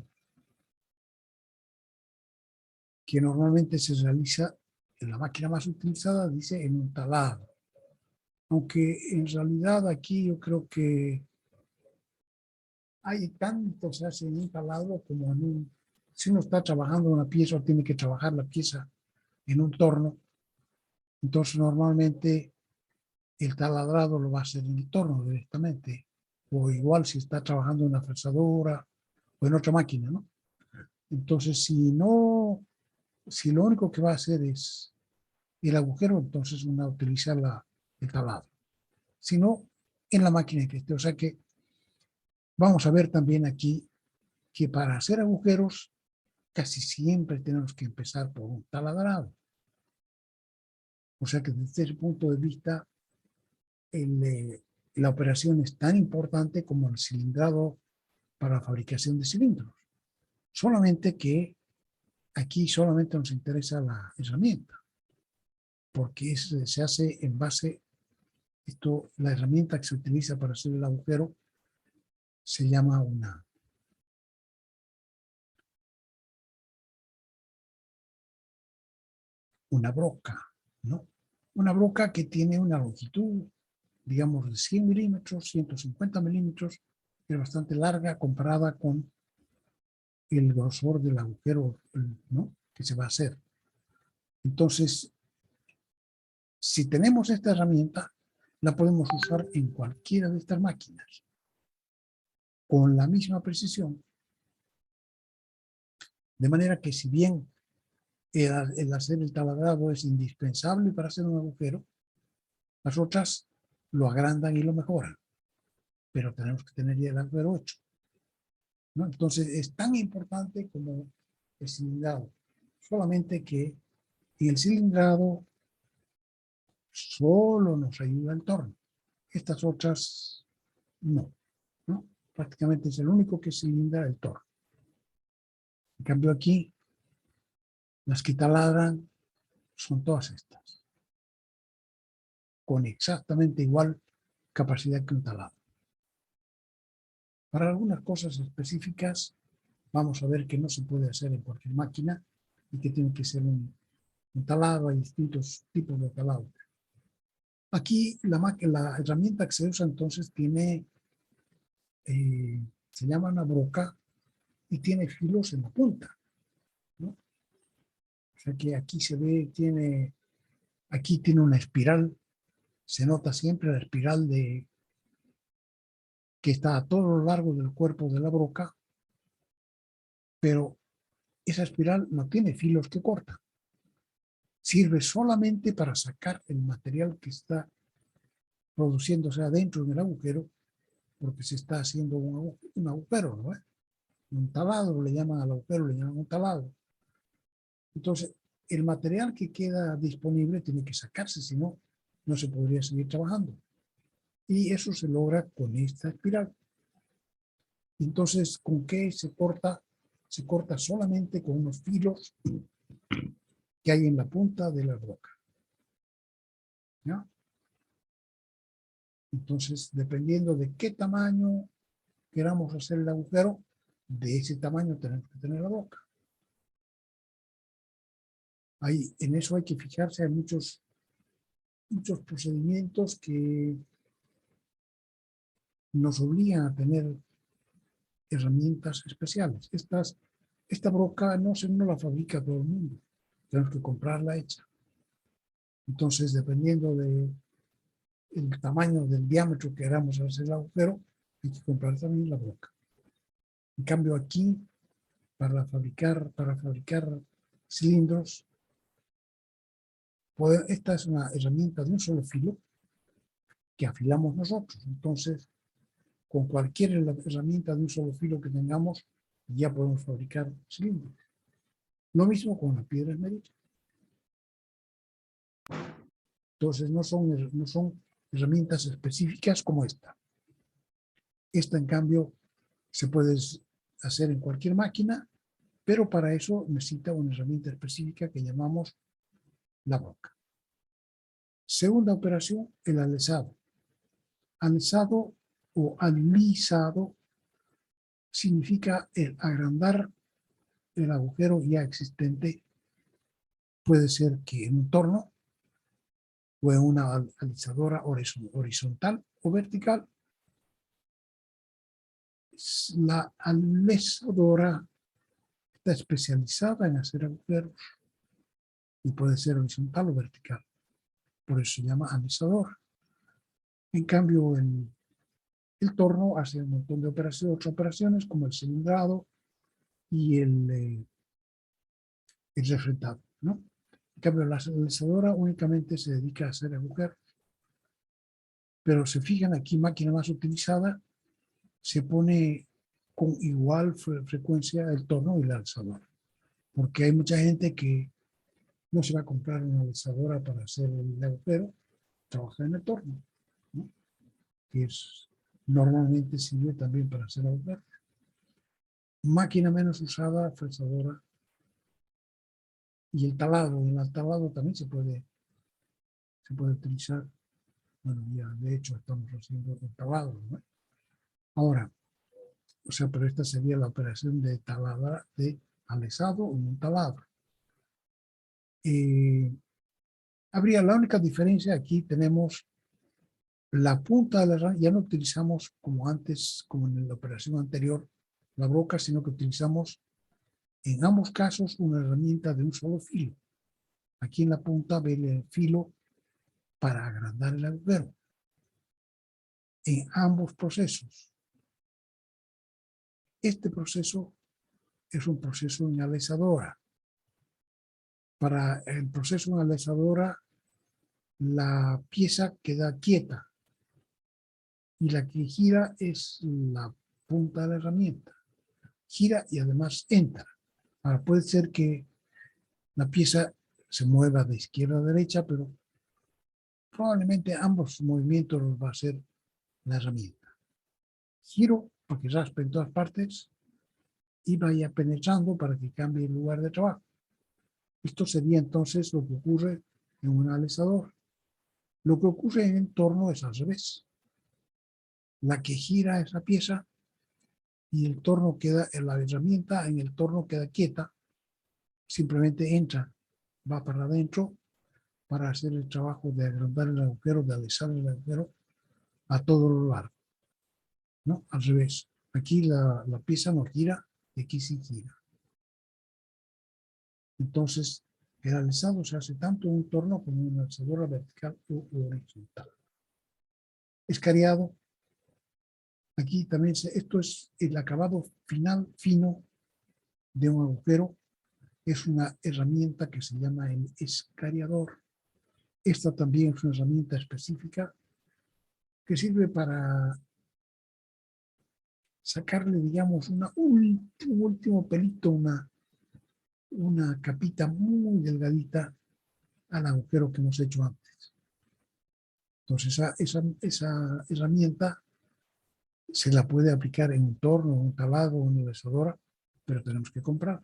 que normalmente se realiza en la máquina más utilizada, dice en un taladro. Aunque en realidad aquí yo creo que hay tanto se hace en un taladro como en un... Si uno está trabajando una pieza o tiene que trabajar la pieza en un torno, entonces normalmente el taladrado lo va a hacer en el torno directamente. O igual si está trabajando en una fresadora o en otra máquina, ¿no? Entonces, si lo único que va a hacer es el agujero, entonces uno va a utilizar el taladro. Si no, en la máquina que esté. O sea que vamos a ver también aquí que para hacer agujeros casi siempre tenemos que empezar por un taladrado. O sea que desde ese punto de vista, la operación es tan importante como el cilindrado para la fabricación de cilindros. Solamente que aquí solamente nos interesa la herramienta, porque se hace en base, la herramienta que se utiliza para hacer el agujero se llama una broca, ¿no? Una broca que tiene una longitud, digamos, de 100 milímetros, 150 milímetros, es bastante larga comparada con el grosor del agujero, ¿no?, que se va a hacer. Entonces, si tenemos esta herramienta, la podemos usar en cualquiera de estas máquinas, con la misma precisión. De manera que si bien el hacer el taladrado es indispensable para hacer un agujero, las otras lo agrandan y lo mejoran, pero tenemos que tener ya el agujero hecho, ¿no? Entonces es tan importante como el cilindrado, solamente que en el cilindrado solo nos ayuda el torno, estas otras no, ¿no? Prácticamente es el único que cilindra el torno. En cambio aquí, las que taladran son todas estas, con exactamente igual capacidad que un taladro. Para algunas cosas específicas, vamos a ver que no se puede hacer en cualquier máquina y que tiene que ser un taladro. Hay distintos tipos de taladro. Aquí la herramienta que se usa entonces tiene, se llama una broca y tiene filos en la punta, ¿no? O sea que aquí se ve, aquí tiene una espiral, se nota siempre la espiral que está a todo lo largo del cuerpo de la broca, pero esa espiral no tiene filos que cortan. Sirve solamente para sacar el material que está produciéndose adentro del agujero, porque se está haciendo un agujero, ¿no? Un taladro, le llaman al agujero, le llaman un taladro. Entonces, el material que queda disponible tiene que sacarse, si no, no se podría seguir trabajando. Y eso se logra con esta espiral. Entonces, ¿con qué se corta? Se corta solamente con unos filos que hay en la punta de la broca, ¿ya? Entonces, dependiendo de qué tamaño queramos hacer el agujero, de ese tamaño tenemos que tener la broca. En eso hay que fijarse, hay muchos procedimientos que nos obligan a tener herramientas especiales. Esta broca no la fabrica todo el mundo, tenemos que comprarla hecha. Entonces, dependiendo del tamaño, del diámetro que queramos hacer el agujero, hay que comprar también la broca. En cambio aquí, para fabricar cilindros, esta es una herramienta de un solo filo que afilamos nosotros. Entonces, con cualquier herramienta de un solo filo que tengamos, ya podemos fabricar cilindros. Lo mismo con la piedra esmerilla. Entonces, no son herramientas específicas como esta. Esta, en cambio, se puede hacer en cualquier máquina, pero para eso necesita una herramienta específica que llamamos la broca. Segunda operación, el alisado. Alisado o alisado significa el agrandar el agujero ya existente. Puede ser que en un torno o en una alisadora horizontal o vertical. La alisadora está especializada en hacer agujeros y puede ser horizontal o vertical. Por eso se llama alisadora. En cambio, el torno hace un montón de operaciones, otras operaciones como el cilindrado y el refrendado, ¿no? En cambio, la alisadora únicamente se dedica a hacer agujeros. Pero se fijan aquí, máquina más utilizada, se pone con igual frecuencia el torno y la alisadora. Porque hay mucha gente que no se va a comprar una alisadora para hacer el agujero, trabaja en el torno, ¿no? Que normalmente sirve también para hacer agujeros. Máquina menos usada, fresadora. Y el talado también se puede utilizar. Bueno, ya de hecho estamos haciendo el talado, ¿no? Ahora, o sea, pero esta sería la operación de talada, de alisado o un taladro. Habría la única diferencia, aquí tenemos la punta de la herramienta, ya no utilizamos como antes, como en la operación anterior, la broca, sino que utilizamos en ambos casos una herramienta de un solo filo. Aquí en la punta ve el filo para agrandar el agujero. En ambos procesos. Este proceso es un proceso en alisadora. Para el proceso en alisadora, la pieza queda quieta y la que gira es la punta de la herramienta. Gira y además entra. Ahora puede ser que la pieza se mueva de izquierda a derecha, pero probablemente ambos movimientos los va a hacer la herramienta. Giro para que raspe en todas partes y vaya penetrando para que cambie el lugar de trabajo. Esto sería entonces lo que ocurre en un alisador. Lo que ocurre en el torno es al revés. La que gira esa pieza y el torno queda, la herramienta en el torno queda quieta, simplemente entra, va para adentro para hacer el trabajo de agrandar el agujero, de alisar el agujero a todo lo largo. ¿No? Al revés. Aquí la pieza no gira y aquí sí gira. Entonces, el alisado se hace tanto en un torno como en una alisadora vertical o horizontal. Escariado. Aquí también, esto es el acabado final, fino de un agujero. Es una herramienta que se llama el escariador. Esta también es una herramienta específica que sirve para sacarle, digamos, un último pelito, una capita muy delgadita al agujero que hemos hecho antes. Entonces, esa herramienta se la puede aplicar en un torno, un talado, una alisadora, pero tenemos que comprar.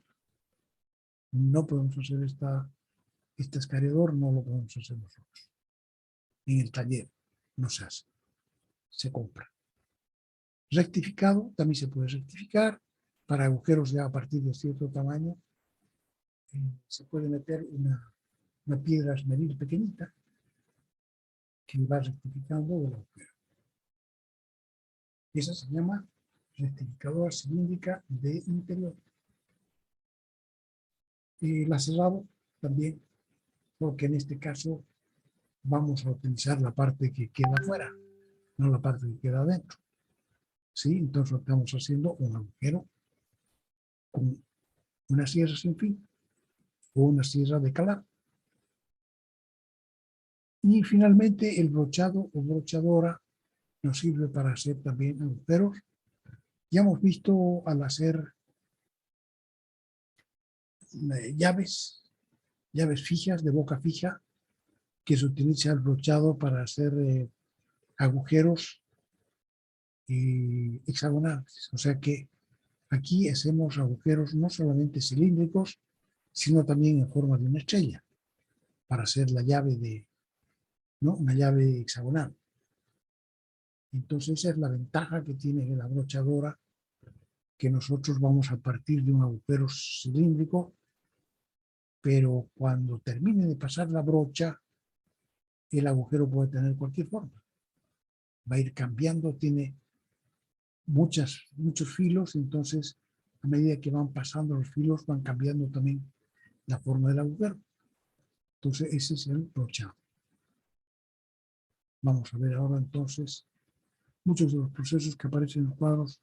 No podemos hacer este escariador, no lo podemos hacer nosotros. En el taller no se hace, se compra. Rectificado, también se puede rectificar para agujeros ya a partir de cierto tamaño. Se puede meter una piedra esmeril pequeñita que va rectificando el agujero. Esa se llama rectificadora cilíndrica de interior. La cerrado también, porque en este caso vamos a utilizar la parte que queda afuera, no la parte que queda adentro. ¿Sí? Entonces estamos haciendo un agujero con una sierra sin fin o una sierra de calar. Y finalmente el brochado o brochadora nos sirve para hacer también agujeros. Ya hemos visto al hacer llaves fijas, de boca fija, que se utiliza el brochado para hacer agujeros hexagonales. O sea que Aquí hacemos agujeros no solamente cilíndricos, sino también en forma de una estrella, para hacer la llave ¿no? Una llave hexagonal. Entonces esa es la ventaja que tiene la brochadora, que nosotros vamos a partir de un agujero cilíndrico, pero cuando termine de pasar la brocha, el agujero puede tener cualquier forma. Va a ir cambiando, tiene muchos filos, entonces a medida que van pasando los filos van cambiando también la forma del agujero. Entonces ese es el brochado. Vamos a ver ahora entonces muchos de los procesos que aparecen en los cuadros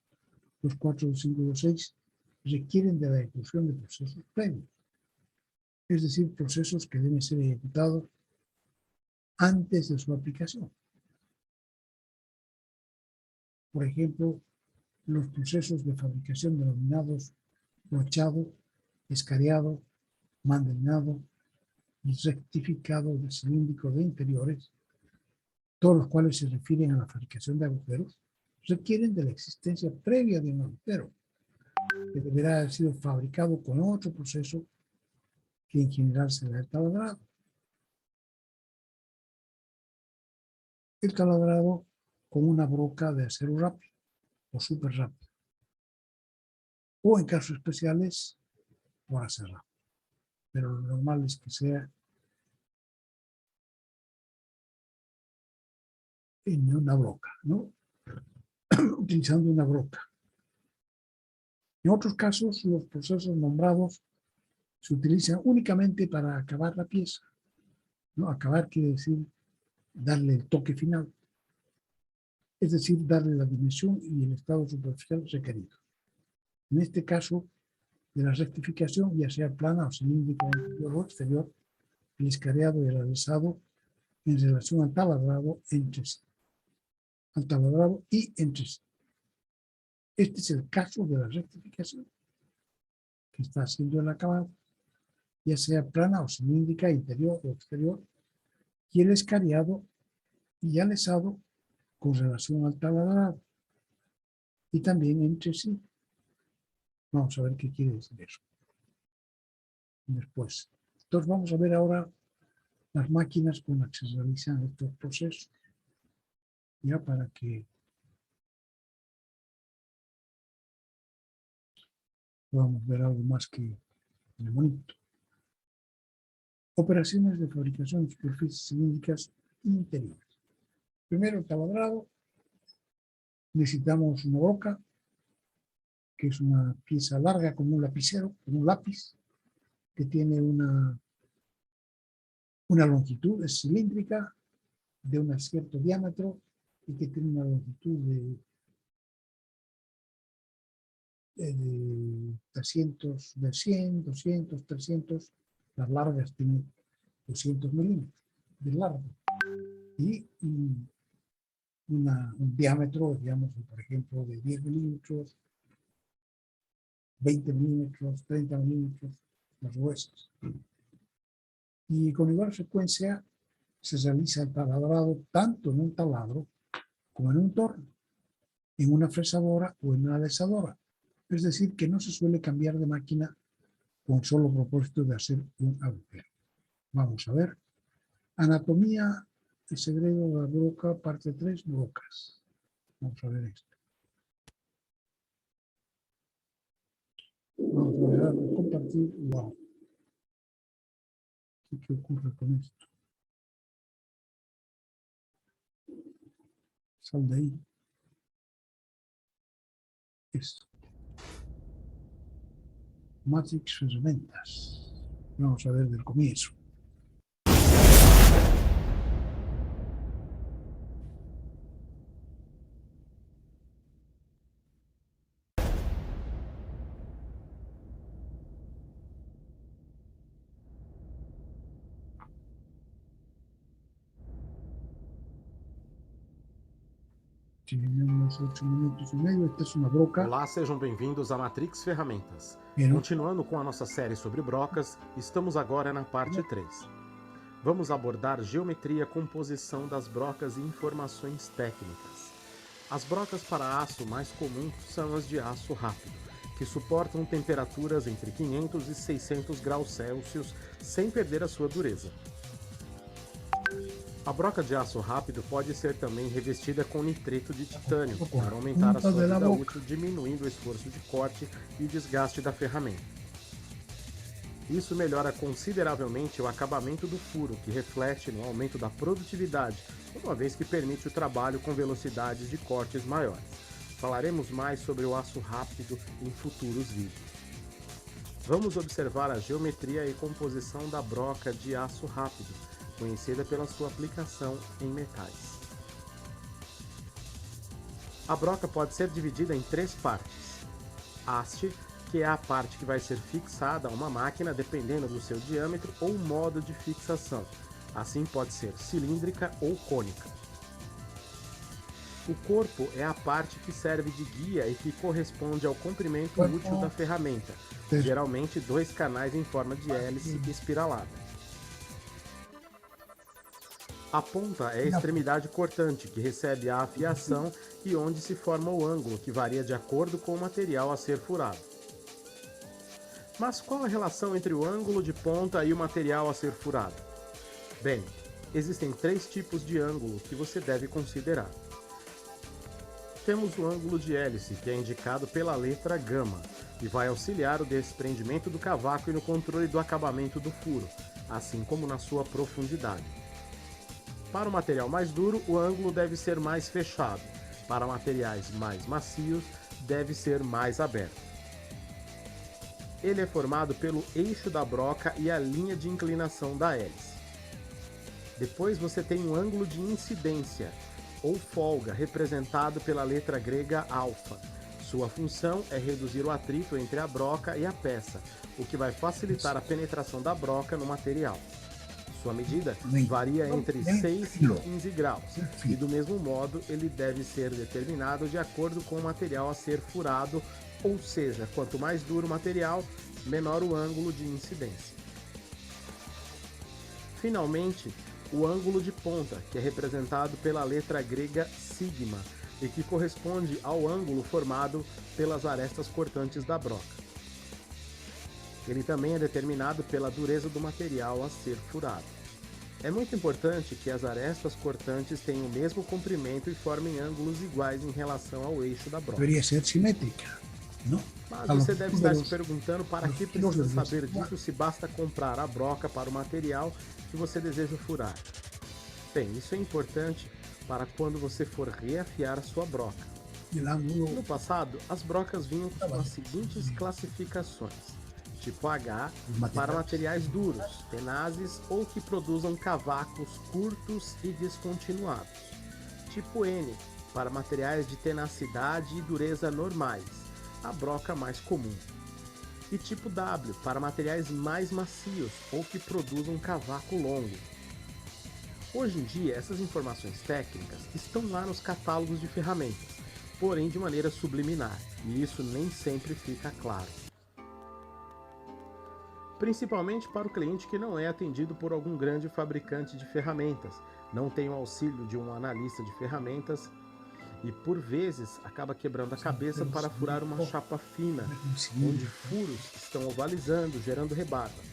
2.4, 2.5 y 2.6 requieren de la ejecución de procesos previos, es decir, procesos que deben ser ejecutados antes de su aplicación. Por ejemplo, los procesos de fabricación denominados brochado, escariado, mandarinado y rectificado de cilíndrico de interiores, todos los cuales se refieren a la fabricación de agujeros, requieren de la existencia previa de un agujero, que deberá haber sido fabricado con otro proceso que en general será el taladrado. El taladrado con una broca de acero rápido o súper rápido, o en casos especiales por acero rápido, pero lo normal es que sea en una broca, ¿no? Utilizando una broca. En otros casos, los procesos nombrados se utilizan únicamente para acabar la pieza, ¿no? Acabar quiere decir darle el toque final, es decir, darle la dimensión y el estado superficial requerido. En este caso, de la rectificación, ya sea plana o cilíndrica interior o exterior, el escareado y el alisado en relación al taladrado entre sí. Al taladrado y entre sí. Este es el caso de la rectificación, que está haciendo el acabado, ya sea plana o cilíndrica, interior o exterior, y el escareado y alisado con relación al taladrado, y también entre sí. Vamos a ver qué quiere decir eso después. Entonces vamos a ver ahora las máquinas con las que se realizan estos procesos, ya para que podamos ver algo más que en el monito. Operaciones de fabricación de superficies cilíndricas interiores. Primero, el taladrado. Necesitamos una broca, que es una pieza larga como un lapicero, como un lápiz, que tiene una longitud, es cilíndrica, de un cierto diámetro y que tiene una longitud de 300, de 100, 200, 300, las largas tienen 200 milímetros de largo y un diámetro, digamos, por ejemplo, de 10 milímetros, 20 milímetros, 30 milímetros, las gruesas. Y con igual frecuencia se realiza el taladrado tanto en un taladro como en un torno, en una fresadora o en una alisadora. Es decir, que no se suele cambiar de máquina con solo propósito de hacer un agujero. Vamos a ver. Anatomía y segredo de la broca, parte 3, brocas. Vamos a ver esto. Vamos a ver, compartir. Wow. ¿Qué ocurre con esto? Sal de ahí. Esto. Matrix ferramentas. Vamos a ver del comienzo. Tivemos 8 minutos e meio. Esta é uma broca. Olá, sejam bem-vindos a Matrix Ferramentas. Pero, Continuando com a nossa série sobre brocas, estamos agora na parte 3. Vamos abordar geometria, composição das brocas e informações técnicas. As brocas para aço mais comuns são as de aço rápido, que suportam temperaturas entre 500 e 600 graus Celsius sem perder a sua dureza. A broca de aço rápido pode ser também revestida com nitreto de titânio para aumentar a sua vida útil, diminuindo o esforço de corte e desgaste da ferramenta. Isso melhora consideravelmente o acabamento do furo, que reflete no aumento da produtividade, uma vez que permite o trabalho com velocidades de cortes maiores. Falaremos mais sobre o aço rápido em futuros vídeos. Vamos observar a geometria e composição da broca de aço rápido, conhecida pela sua aplicação em metais. A broca pode ser dividida em 3 partes. Haste, que é a parte que vai ser fixada a uma máquina dependendo do seu diâmetro ou modo de fixação. Assim pode ser cilíndrica ou cônica. O corpo é a parte que serve de guia e que corresponde ao comprimento útil da ferramenta, geralmente 2 canais em forma de hélice espiralada. A ponta é a extremidade cortante, que recebe a afiação e onde se forma o ângulo, que varia de acordo com o material a ser furado. Mas qual a relação entre o ângulo de ponta e o material a ser furado? Bem, existem 3 tipos de ângulo que você deve considerar. Temos o ângulo de hélice, que é indicado pela letra gama, e vai auxiliar o desprendimento do cavaco e no controle do acabamento do furo, assim como na sua profundidade. Para o material mais duro, o ângulo deve ser mais fechado. Para materiais mais macios, deve ser mais aberto. Ele é formado pelo eixo da broca e a linha de inclinação da hélice. Depois você tem um ângulo de incidência, ou folga, representado pela letra grega alfa. Sua função é reduzir o atrito entre a broca e a peça, o que vai facilitar a penetração da broca no material. Sua medida varia entre 6 e 15 graus, e do mesmo modo ele deve ser determinado de acordo com o material a ser furado, ou seja, quanto mais duro o material, menor o ângulo de incidência. Finalmente, o ângulo de ponta, que é representado pela letra grega sigma, e que corresponde ao ângulo formado pelas arestas cortantes da broca. Ele também é determinado pela dureza do material a ser furado. É muito importante que as arestas cortantes tenham o mesmo comprimento e formem ângulos iguais em relação ao eixo da broca. Deveria ser simétrica, não? Mas você deve estar se perguntando para que precisa saber disso se basta comprar a broca para o material que você deseja furar. Bem, isso é importante para quando você for reafiar a sua broca. No passado, as brocas vinham com as seguintes classificações: tipo H para materiais duros, tenazes ou que produzam cavacos curtos e descontinuados. Tipo N para materiais de tenacidade e dureza normais, a broca mais comum. E tipo W para materiais mais macios ou que produzam cavaco longo. Hoje em dia, essas informações técnicas estão lá nos catálogos de ferramentas, porém de maneira subliminar, e isso nem sempre fica claro. Principalmente para o cliente que não é atendido por algum grande fabricante de ferramentas, não tem o auxílio de um analista de ferramentas e, por vezes, acaba quebrando a cabeça para furar uma chapa fina, onde furos estão ovalizando, gerando rebarba.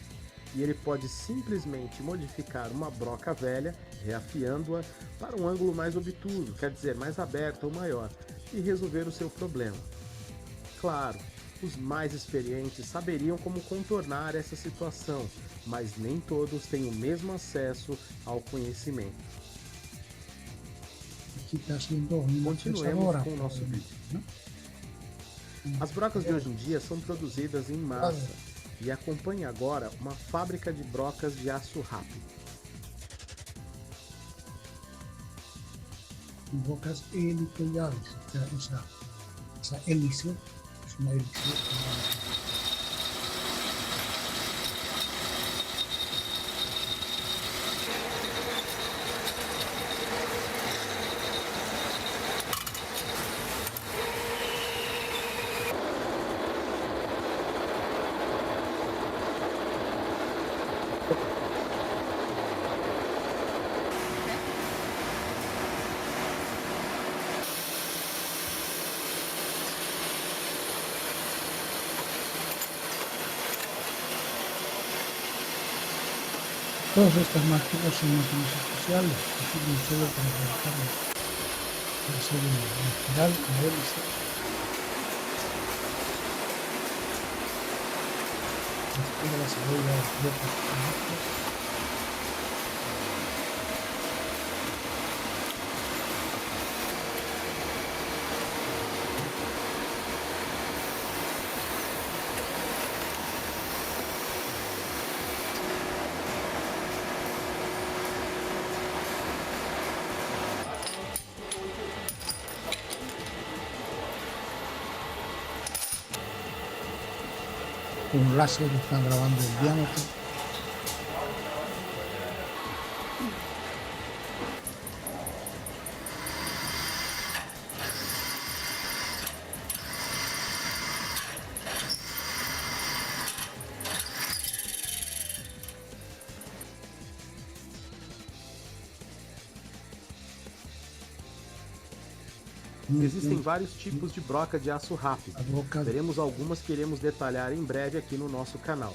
E ele pode simplesmente modificar uma broca velha, reafiando-a para um ângulo mais obtuso, quer dizer, mais aberto ou maior, e resolver o seu problema. Claro, os mais experientes saberiam como contornar essa situação, mas nem todos têm o mesmo acesso ao conhecimento. Continuemos com o nosso vídeo. As brocas de hoje em dia são produzidas em massa e acompanhe agora uma fábrica de brocas de aço rápido. Brocas helicoidales, esa hélice es una hélice. Todas estas máquinas son máquinas especiales que sirven solo para trabajar la serie en espiral, la hélice. Después de la cebolla de otros productos. Con un láser están grabando el diámetro. Existem vários tipos de broca de aço rápido. Veremos algumas que iremos detalhar em breve aqui no nosso canal.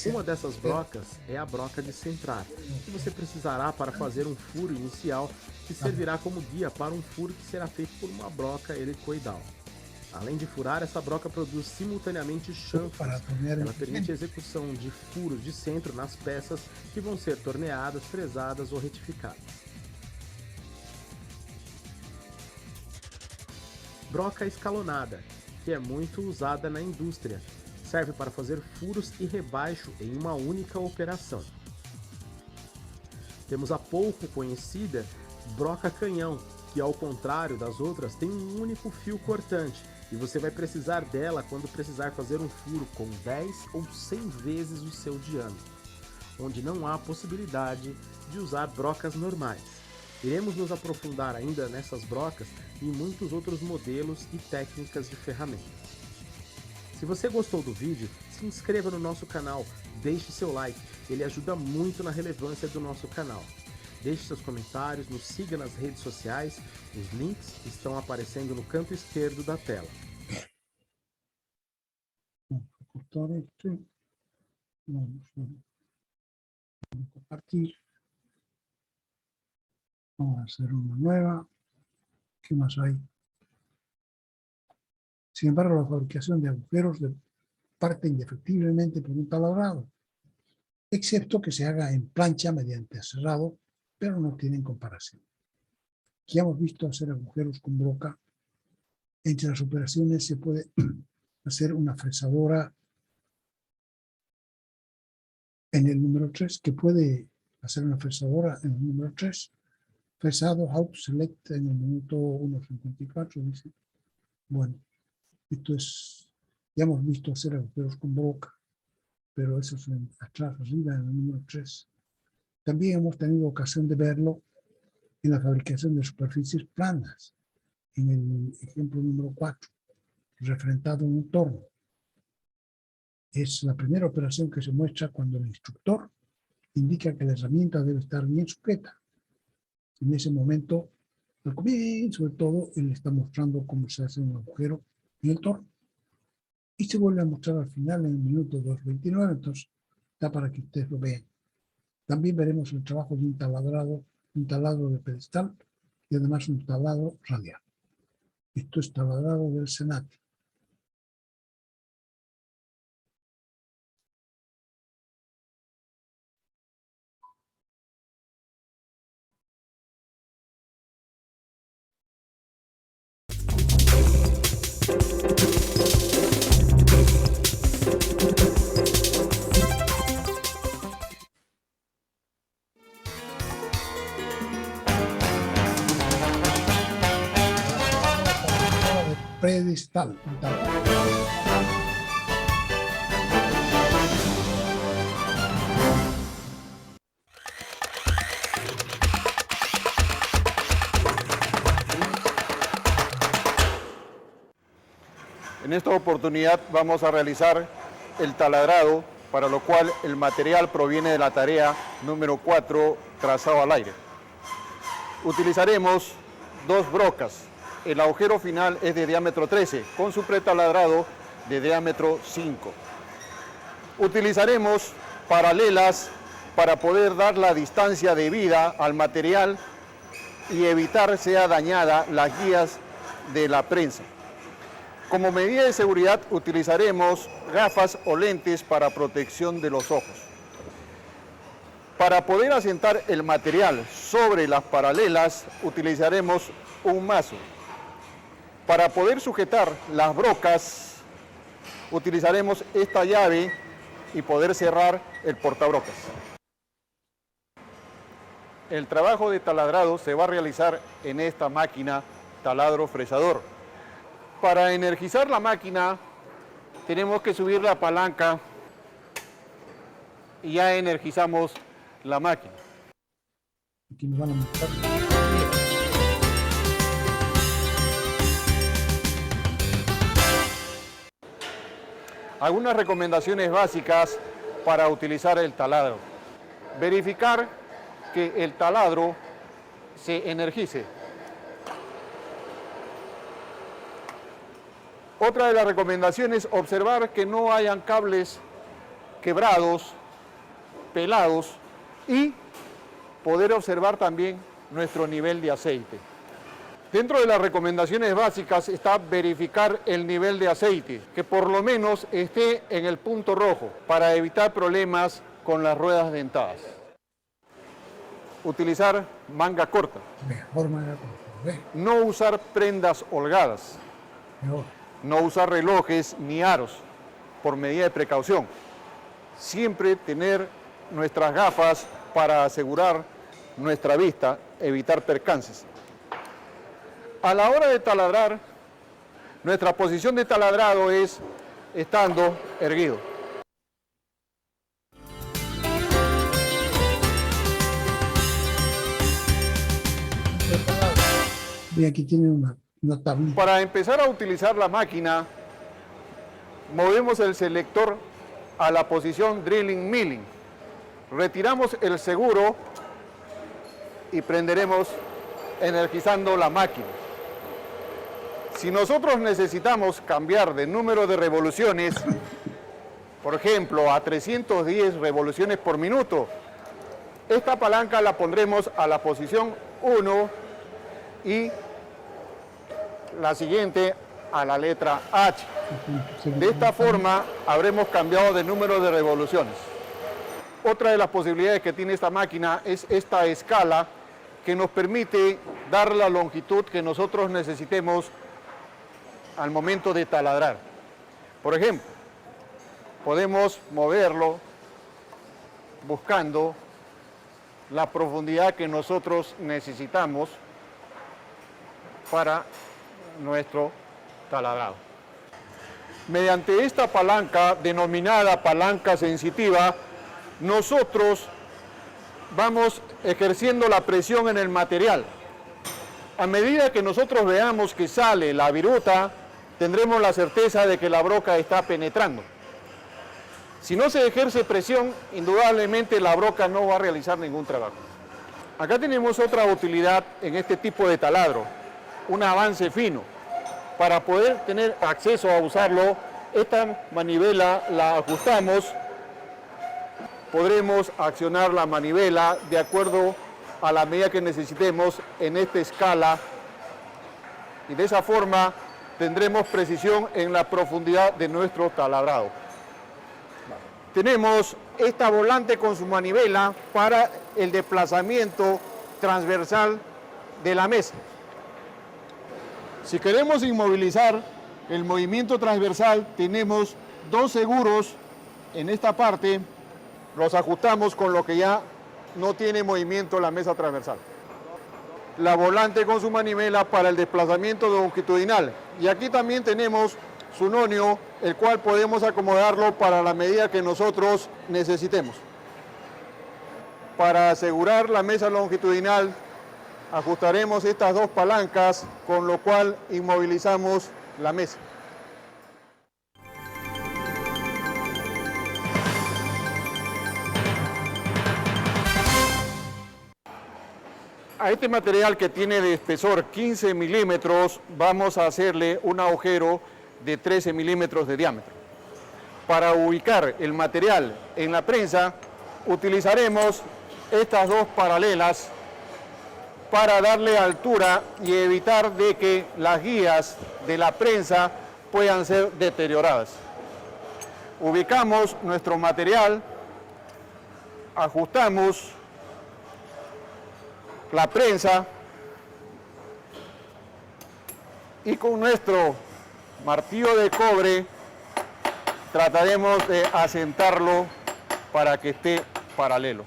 Uma dessas brocas é a broca de centrar, que você precisará para fazer um furo inicial que servirá como guia para um furo que será feito por uma broca helicoidal. Além de furar, essa broca produz simultaneamente chanfros. Ela permite a execução de furos de centro nas peças que vão ser torneadas, fresadas ou retificadas. Broca escalonada, que é muito usada na indústria. Serve para fazer furos e rebaixo em uma única operação. Temos a pouco conhecida broca canhão, que ao contrário das outras tem um único fio cortante e você vai precisar dela quando precisar fazer um furo com 10 ou 100 vezes o seu diâmetro, onde não há possibilidade de usar brocas normais. Iremos nos aprofundar ainda nessas brocas e em muitos outros modelos e técnicas de ferramentas. Se você gostou do vídeo, se inscreva no nosso canal, deixe seu like, ele ajuda muito na relevância do nosso canal. Deixe seus comentários, nos siga nas redes sociais, os links estão aparecendo no canto esquerdo da tela. Vamos compartir. Vamos a hacer una nueva. ¿Qué más hay? Sin embargo, la fabricación de agujeros parte indefectiblemente por un taladrado, excepto que se haga en plancha mediante aserrado, pero no tienen comparación. Ya hemos visto hacer agujeros con broca. Entre las operaciones se puede hacer una fresadora en el número 3, que puede hacer una fresadora en el número 3, fresado Out Select en el minuto 1.54, dice. Bueno, esto es, ya hemos visto hacer agujeros con broca, pero eso es atrás, arriba, en el número 3. También hemos tenido ocasión de verlo en la fabricación de superficies planas, en el ejemplo número 4, refrentado en un torno. Es la primera operación que se muestra cuando el instructor indica que la herramienta debe estar bien sujeta. En ese momento, al comienzo de todo, él está mostrando cómo se hace un agujero en el torno. Y se vuelve a mostrar al final en el minuto 2.29, entonces da para que ustedes lo vean. También veremos el trabajo de un taladro de pedestal y además un taladro radial. Esto es taladrado del Senat. Pedestal. En esta oportunidad vamos a realizar el taladrado, para lo cual el material proviene de la tarea número 4, trazado al aire. Utilizaremos dos brocas. El agujero final es de diámetro 13, con su pretaladrado de diámetro 5. Utilizaremos paralelas para poder dar la distancia debida al material y evitar sea dañada las guías de la prensa. Como medida de seguridad utilizaremos gafas o lentes para protección de los ojos. Para poder asentar el material sobre las paralelas utilizaremos un mazo. Para poder sujetar las brocas utilizaremos esta llave y poder cerrar el portabrocas. El trabajo de taladrado se va a realizar en esta máquina taladro fresador. Para energizar la máquina tenemos que subir la palanca y ya energizamos la máquina. Aquí nos van a mostrar. Algunas recomendaciones básicas para utilizar el taladro. Verificar que el taladro se energice. Otra de las recomendaciones es observar que no hayan cables quebrados, pelados y poder observar también nuestro nivel de aceite. Dentro de las recomendaciones básicas está verificar el nivel de aceite, que por lo menos esté en el punto rojo para evitar problemas con las ruedas dentadas. Utilizar manga corta. Mejor manga corta. No usar prendas holgadas. Mejor. No usar relojes ni aros por medida de precaución. Siempre tener nuestras gafas para asegurar nuestra vista, evitar percances. A la hora de taladrar, nuestra posición de taladrado es estando erguido. Y aquí tiene una tablita. Para empezar a utilizar la máquina, movemos el selector a la posición Drilling Milling. Retiramos el seguro y prenderemos energizando la máquina. Si nosotros necesitamos cambiar de número de revoluciones, por ejemplo, a 310 revoluciones por minuto, esta palanca la pondremos a la posición 1 y la siguiente a la letra H. De esta forma habremos cambiado de número de revoluciones. Otra de las posibilidades que tiene esta máquina es esta escala que nos permite dar la longitud que nosotros necesitemos al momento de taladrar. Por ejemplo, podemos moverlo buscando la profundidad que nosotros necesitamos para nuestro taladrado. Mediante esta palanca, denominada palanca sensitiva, nosotros vamos ejerciendo la presión en el material. A medida que nosotros veamos que sale la viruta, tendremos la certeza de que la broca está penetrando. Si no se ejerce presión, indudablemente la broca no va a realizar ningún trabajo. Acá tenemos otra utilidad en este tipo de taladro, un avance fino. Para poder tener acceso a usarlo, esta manivela la ajustamos. Podremos accionar la manivela de acuerdo a la medida que necesitemos en esta escala y de esa forma tendremos precisión en la profundidad de nuestro taladrado. Tenemos esta volante con su manivela para el desplazamiento transversal de la mesa. Si queremos inmovilizar el movimiento transversal, tenemos dos seguros en esta parte, los ajustamos con lo que ya no tiene movimiento la mesa transversal. La volante con su manivela para el desplazamiento longitudinal. Y aquí también tenemos su nonio, el cual podemos acomodarlo para la medida que nosotros necesitemos. Para asegurar la mesa longitudinal, ajustaremos estas dos palancas, con lo cual inmovilizamos la mesa. A este material que tiene de espesor 15 milímetros, vamos a hacerle un agujero de 13 milímetros de diámetro. Para ubicar el material en la prensa, utilizaremos estas dos paralelas para darle altura y evitar de que las guías de la prensa puedan ser deterioradas. Ubicamos nuestro material, ajustamos la prensa y con nuestro martillo de cobre trataremos de asentarlo para que esté paralelo.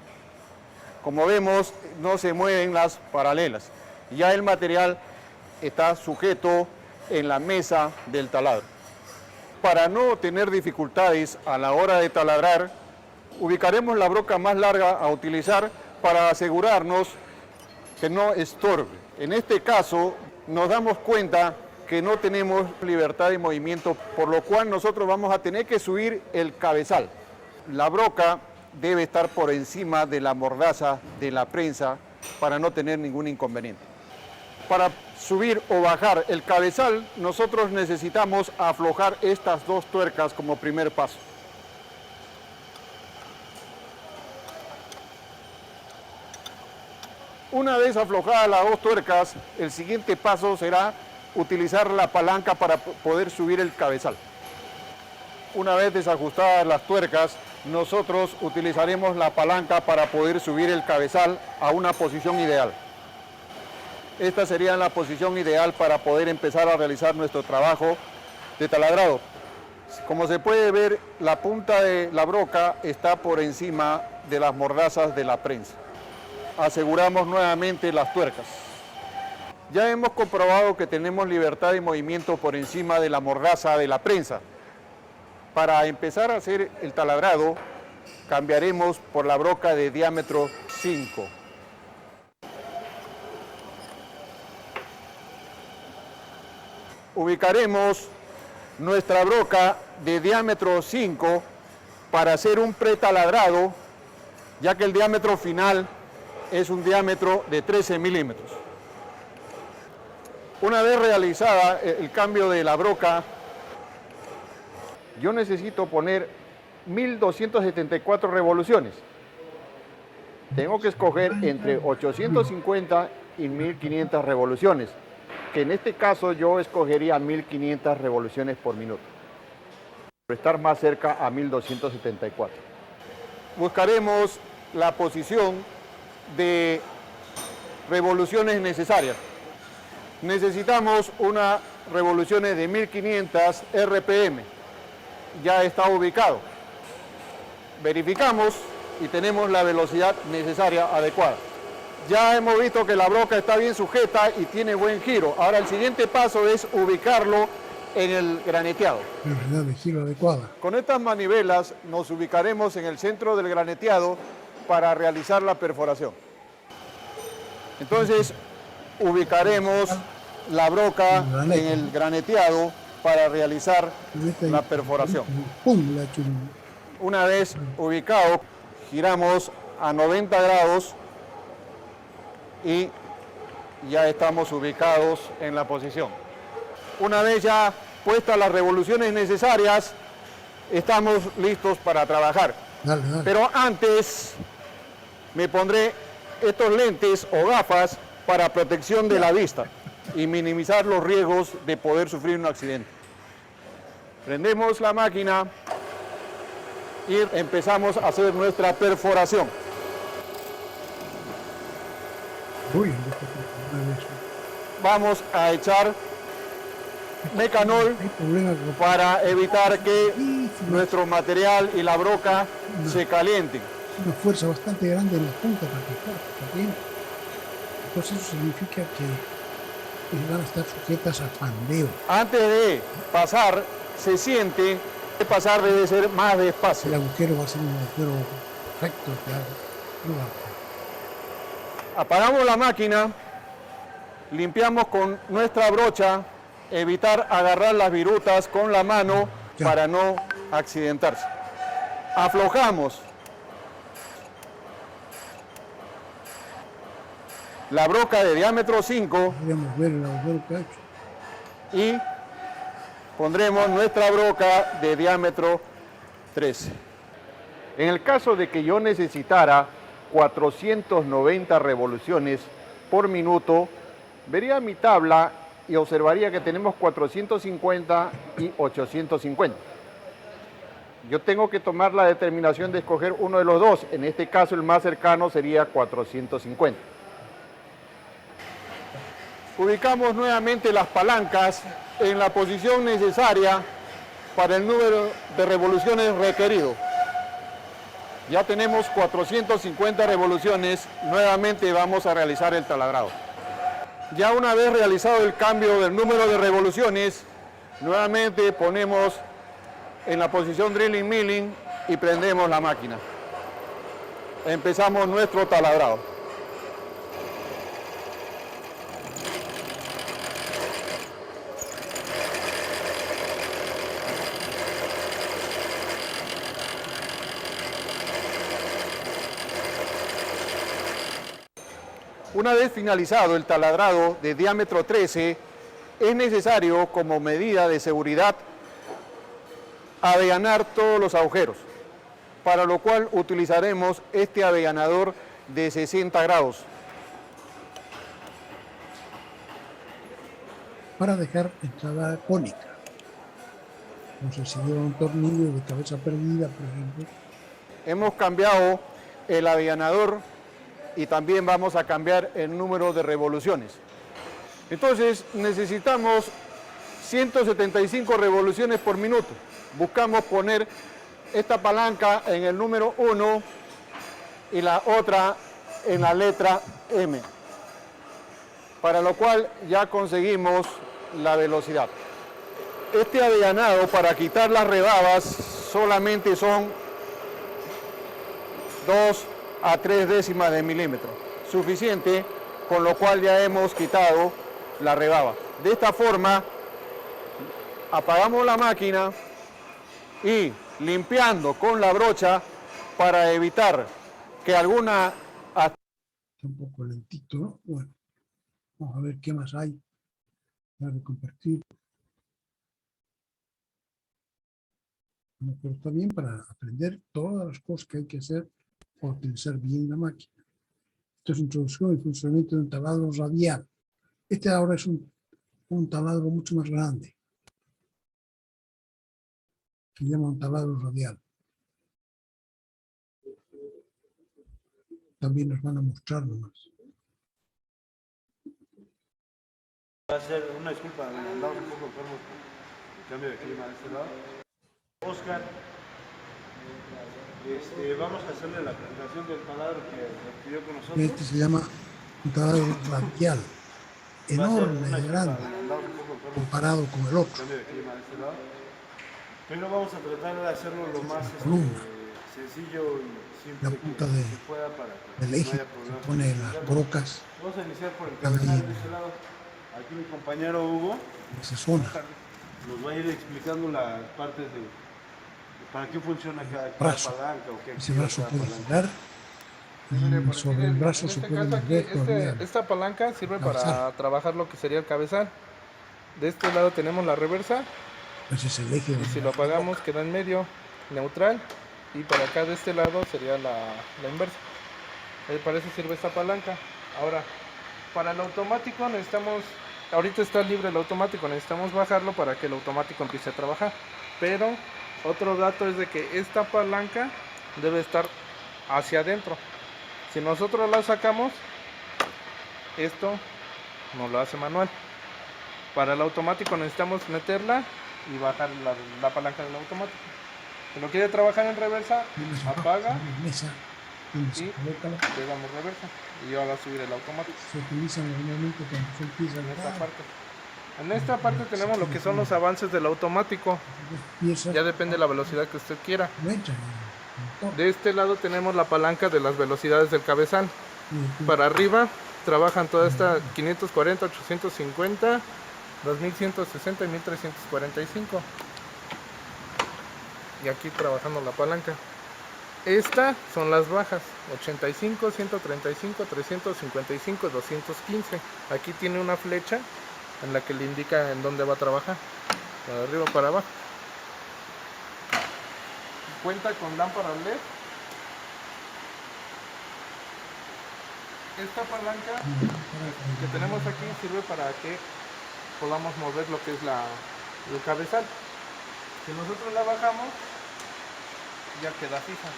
Como vemos, no se mueven las paralelas. Ya el material está sujeto en la mesa del taladro. Para no tener dificultades a la hora de taladrar, ubicaremos la broca más larga a utilizar para asegurarnos que no estorbe. En este caso, nos damos cuenta que no tenemos libertad de movimiento, por lo cual nosotros vamos a tener que subir el cabezal. La broca debe estar por encima de la mordaza de la prensa para no tener ningún inconveniente. Para subir o bajar el cabezal, nosotros necesitamos aflojar estas dos tuercas como primer paso. Una vez aflojadas las dos tuercas, el siguiente paso será utilizar la palanca para poder subir el cabezal. Una vez desajustadas las tuercas, nosotros utilizaremos la palanca para poder subir el cabezal a una posición ideal. Esta sería la posición ideal para poder empezar a realizar nuestro trabajo de taladrado. Como se puede ver, la punta de la broca está por encima de las mordazas de la prensa. Aseguramos nuevamente las tuercas. Ya hemos comprobado que tenemos libertad de movimiento por encima de la mordaza de la prensa. Para empezar a hacer el taladrado, cambiaremos por la broca de diámetro 5. Ubicaremos nuestra broca de diámetro 5 para hacer un pretaladrado, ya que el diámetro final es un diámetro de 13 milímetros. Una vez realizada el cambio de la broca, yo necesito poner 1274 revoluciones. Tengo que escoger entre 850 y 1500 revoluciones, que en este caso yo escogería 1500 revoluciones por minuto, por estar más cerca a 1274. Buscaremos la posición de revoluciones necesarias. Necesitamos unas revoluciones de 1500 RPM. Ya está ubicado. Verificamos y tenemos la velocidad necesaria adecuada. Ya hemos visto que la broca está bien sujeta y tiene buen giro. Ahora el siguiente paso es ubicarlo en el graneteado. Velocidad de giro adecuada. Con estas manivelas nos ubicaremos en el centro del graneteado para realizar la perforación. Entonces ubicaremos la broca en el graneteado para realizar la perforación. ¡Pum! La churro. Una vez ubicado, giramos a 90 grados y ya estamos ubicados en la posición. Una vez ya puestas las revoluciones necesarias, estamos listos para trabajar. Dale, dale. Pero antes me pondré estos lentes o gafas para protección de la vista y minimizar los riesgos de poder sufrir un accidente. Prendemos la máquina y empezamos a hacer nuestra perforación. Uy, Vamos a echar mecanol hay problemas con para evitar que nuestro material y la broca se calienten. una fuerza bastante grande en la punta para que está bien. Entonces eso significa que van a estar sujetas a pandeo. Antes de pasar, se siente que pasar debe ser más despacio. El agujero va a ser un agujero recto, claro. No va a- Apagamos la máquina, limpiamos con nuestra brocha, evitar agarrar las virutas con la mano Ya. para no accidentarse. Aflojamos la broca de diámetro 5 Podríamos ver el agujero que ha hecho. y pondremos nuestra broca de diámetro 13. En el caso de que yo necesitara 490 revoluciones por minuto, vería mi tabla y observaría que tenemos 450 y 850. Yo tengo que tomar la determinación de escoger uno de los dos. En este caso, el más cercano sería 450. Ubicamos nuevamente las palancas en la posición necesaria para el número de revoluciones requerido. Ya tenemos 450 revoluciones, nuevamente vamos a realizar el taladrado. Ya una vez realizado el cambio del número de revoluciones, nuevamente ponemos en la posición drilling milling y prendemos la máquina. Empezamos nuestro taladrado. Una vez finalizado el taladrado de diámetro 13, es necesario, como medida de seguridad, avellanar todos los agujeros, para lo cual utilizaremos este avellanador de 60 grados. Para dejar entrada cónica. No sé si lleva un tornillo de cabeza perdida, por ejemplo. Hemos cambiado el avellanador y también vamos a cambiar el número de revoluciones. Entonces necesitamos 175 revoluciones por minuto. Buscamos poner esta palanca en el número 1 y la otra en la letra M, para lo cual ya conseguimos la velocidad. Este avellanado, para quitar las rebabas, solamente son 2 a 3 décimas de milímetro, suficiente, con lo cual ya hemos quitado la rebaba. De esta forma, apagamos la máquina y limpiando con la brocha para evitar que alguna... Está un poco lentito, ¿no? Bueno, vamos a ver qué más hay. Voy a compartir. Bueno, pero está bien para aprender todas las cosas que hay que hacer para utilizar bien la máquina. Esto es introducción y funcionamiento de un taladro radial. Este ahora es un taladro mucho más grande. Se llama un taladro radial. También nos van a mostrar nomás. Va a ser una disculpa, andamos un poco enfermos por el cambio de clima de este lado. Oscar, vamos a hacerle la presentación del taladro que pidió con nosotros. Este se llama un taladro radial, enorme, grande, comparado con el otro. Cambio de clima de este lado. Pero vamos a tratar de hacerlo lo más sencillo y simple La punta que se pueda para que del eje no haya se problemas. pone en las brocas, Vamos a iniciar por el cabezal de este lado. Aquí mi compañero Hugo en esa zona. nos va a ir explicando las partes de para qué funciona cada Brazo. palanca o qué Ese activa brazo cada puede palanca. girar y sobre el brazo se puede mover todavía. Esta palanca sirve para cabezal. trabajar lo que sería el cabezal. De este lado tenemos la reversa Ese es el eje. y si lo apagamos queda en medio, neutral, y para acá de este lado sería la inversa. Para eso sirve esta palanca. Ahora, para el automático necesitamos, ahorita está libre el automático, necesitamos bajarlo para que el automático empiece a trabajar. Pero otro dato es de que esta palanca debe estar hacia adentro. Si nosotros la sacamos, esto nos lo hace manual. Para el automático necesitamos meterla y bajar la palanca del automático. Si lo quiere trabajar en reversa, apaga y le damos reversa y ya va a subir el automático. Se utiliza normalmente cuando se empieza En esta a parte. En esta parte tenemos lo que son los avances del automático. piezas, Ya depende de la velocidad que usted quiera. no entran en el motor. De este lado tenemos la palanca de las velocidades del cabezal. Para arriba trabajan toda esta 540, 850, 2160 y 1345. Y aquí trabajando la palanca. Estas son las bajas: 85, 135, 355, 215. Aquí tiene una flecha en la que le indica en dónde va a trabajar, para arriba o para abajo. Cuenta con lámpara LED esta palanca que tenemos aquí sirve para que podamos mover lo que es el cabezal. Si nosotros la bajamos, ya queda fija,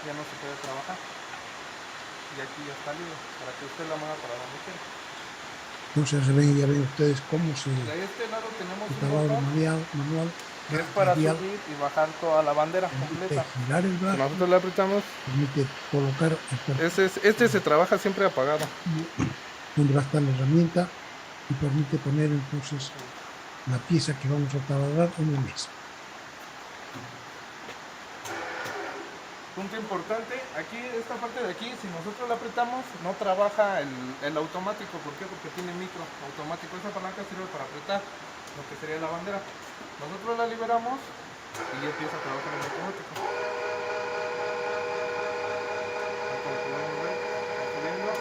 ya no se puede trabajar. Y aquí ya está libre, para que usted la mueva para donde quiera. Entonces ya ven ustedes cómo se De este lado tenemos un trabaja botón manual que es para radial, subir y bajar toda la bandera permite completa. girar el Si brazo, nosotros le apretamos, permite colocar el cuerpo este se trabaja siempre apagado. donde va a estar la herramienta y permite poner entonces la pieza que vamos a taladrar en el mes. Punto importante, aquí, esta parte de aquí, si nosotros la apretamos, no trabaja el automático. ¿Por qué? Porque tiene micro automático. Esta palanca sirve para apretar lo que sería la bandera. Nosotros la liberamos y ya empieza a trabajar el automático. Como podemos ver, subiendo,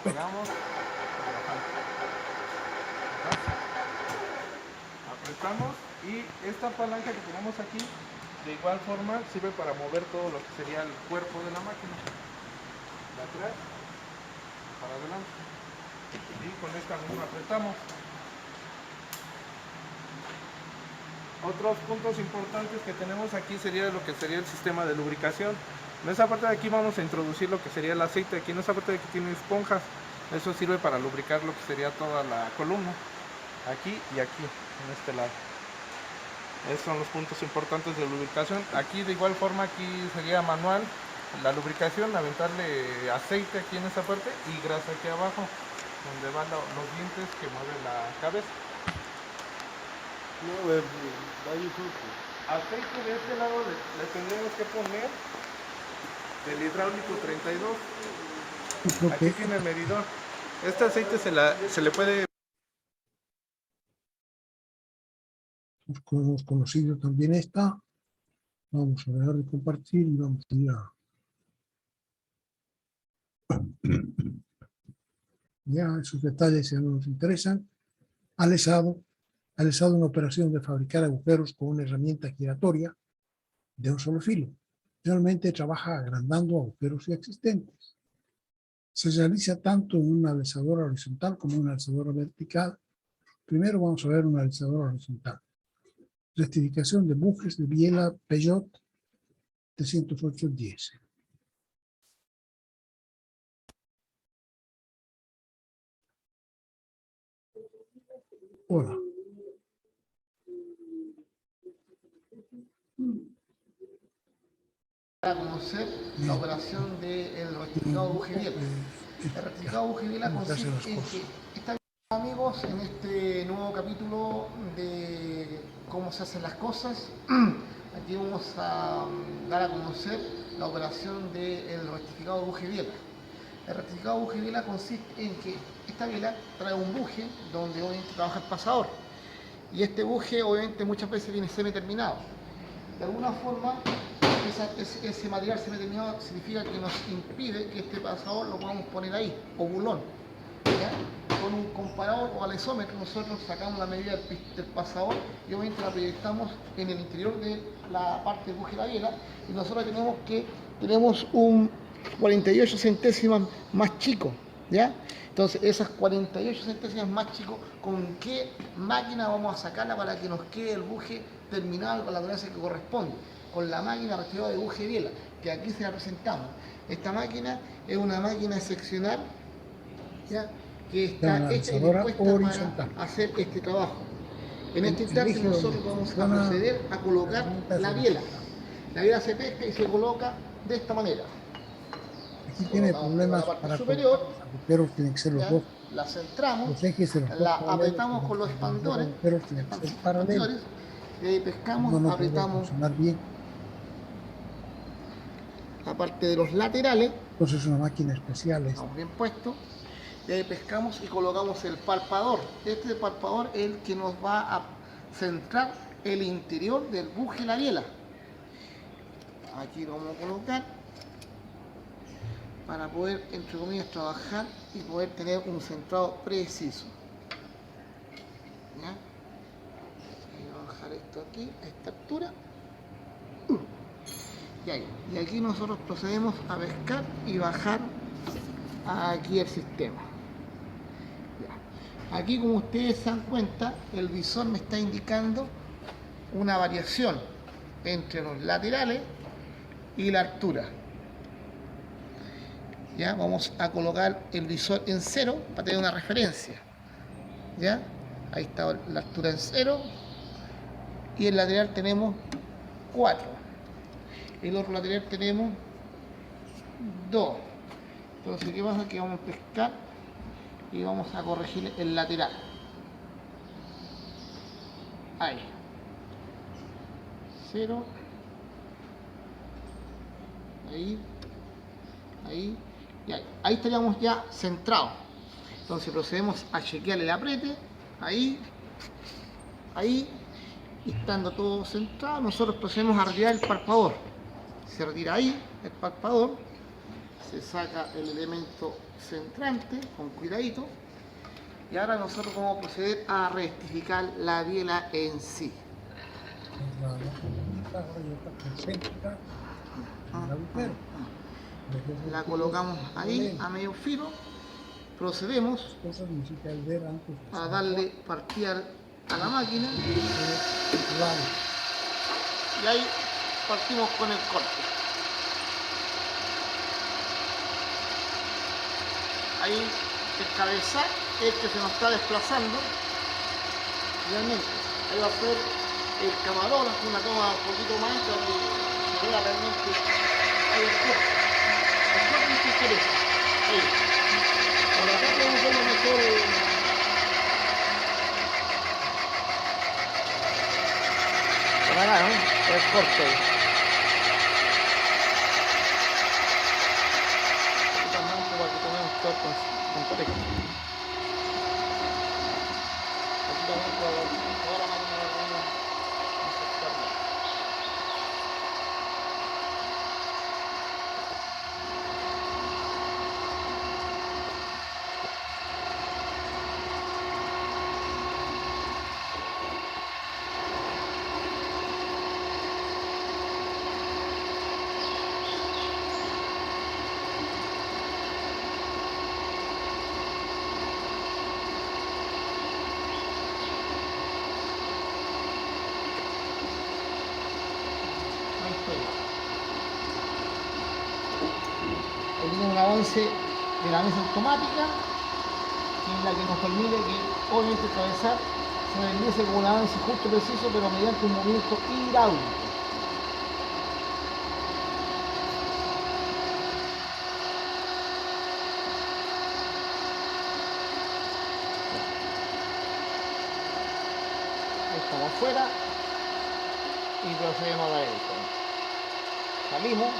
pegamos, bajando. Apretamos y esta palanca que tenemos aquí, de igual forma sirve para mover todo lo que sería el cuerpo de la máquina, de atrás para adelante, y con esta misma apretamos. Otros puntos importantes que tenemos aquí sería lo que sería el sistema de lubricación. En esa parte de aquí vamos a introducir lo que sería el aceite. Aquí en esa parte de aquí tiene esponjas, eso sirve para lubricar lo que sería toda la columna, aquí y aquí, en este lado. Esos son los puntos importantes de lubricación. Aquí de igual forma, aquí sería manual la lubricación, aventarle aceite aquí en esa parte y grasa aquí abajo, donde van los dientes que mueven la cabeza. No, va YouTube. Aceite de este lado le tendremos que poner del hidráulico 32. Yo creo Aquí que tiene el medidor. Este aceite se le puede... hemos conocido también esta. Vamos a dejar de compartir y vamos a ir a... Ya esos detalles ya no nos interesan. Alesado una operación de fabricar agujeros con una herramienta giratoria de un solo filo. Realmente trabaja agrandando agujeros ya existentes. Se realiza tanto en una alisadora horizontal como en una alisadora vertical. Primero vamos a ver una alisadora horizontal. Rectificación de bujes de biela Peugeot 308-10. Hola. Para conocer la operación del rectificado de buje biela. El rectificado de buje biela consiste en que están amigos en este nuevo capítulo de cómo se hacen las cosas. Aquí vamos a dar a conocer la operación del rectificado de buje biela. El rectificado de buje biela consiste en que esta biela trae un buje donde obviamente trabaja el pasador. Y este buje obviamente muchas veces viene semi-terminado. De alguna forma, ese material semi-terminado significa que nos impide que este pasador lo podamos poner ahí, o bulón. ¿Ya? Con un comparador o alesómetro nosotros sacamos la medida del pasador y obviamente la proyectamos en el interior de la parte del buje de la biela, y nosotros tenemos un 48 centésimas más chico, ¿ya? Entonces esas 48 centésimas más chico, ¿con qué máquina vamos a sacarla para que nos quede el buje terminado con la tolerancia que corresponde? Con la máquina rectificadora de buje biela, que aquí se la presentamos. Esta máquina es una máquina seccional, ¿ya? Que está hecha y dispuesta para hacer este trabajo. En este instante nosotros vamos a proceder a colocar la biela. La biela se pesca y se coloca de esta manera. Aquí tiene problemas para superior, pero tienen que ser los dos. La centramos, Los ejes de los la dos apretamos con los expandores, pero tienen que ser paralelos. y ahí pescamos, No apretamos funcionar bien. la parte de los laterales. Entonces es una máquina especial. Estamos bien puestos. Y ahí pescamos y colocamos el palpador. Este palpador es el que nos va a centrar el interior del buje de la biela. Aquí lo vamos a colocar para poder, entre comillas, trabajar y poder tener un centrado preciso. ¿Ya? Vamos a bajar esto aquí, a esta altura. Y aquí nosotros procedemos a pescar y bajar aquí el sistema. Ya. Aquí, como ustedes se dan cuenta, el visor me está indicando una variación entre los laterales y la altura. Ya, vamos a colocar el visor en 0 para tener una referencia. ¿Ya? Ahí está la altura en 0 y el lateral tenemos 4. El otro lateral tenemos 2. Entonces, ¿qué pasa? Que vamos a pescar y vamos a corregir el lateral. Ahí. 0. Ahí. Ahí. Y ahí. Ahí estaríamos ya centrados. Entonces procedemos a chequear el apriete. Ahí. Ahí. Y estando todo centrado, nosotros procedemos a retirar el parpador. Se retira ahí el parpador. Se saca el elemento centrante con cuidadito. Y ahora nosotros vamos a proceder a rectificar la biela en sí. La colocamos ahí a medio filo. Procedemos a darle partida a la máquina. Y ahí partimos con el corte. Ahí el cabezal es que se nos está desplazando. Realmente, ahí va a ser el camarógrafo, una toma un poquito más para que se vea realmente ahí el corte. El corte nos interesa. Ahí. Por acá podemos verlo mejor. Por acá, ¿no? El corte. Para que tomemos todo con contexto. Aquí también toda la máquina la vamos a aceptar. Ahí tenemos un avance de la mesa automática, que es la que nos permite que obviamente el cabezal se realice con un avance justo y preciso, pero mediante un movimiento hidráulico. Ahí estamos afuera y procedemos a dar el control. Salimos,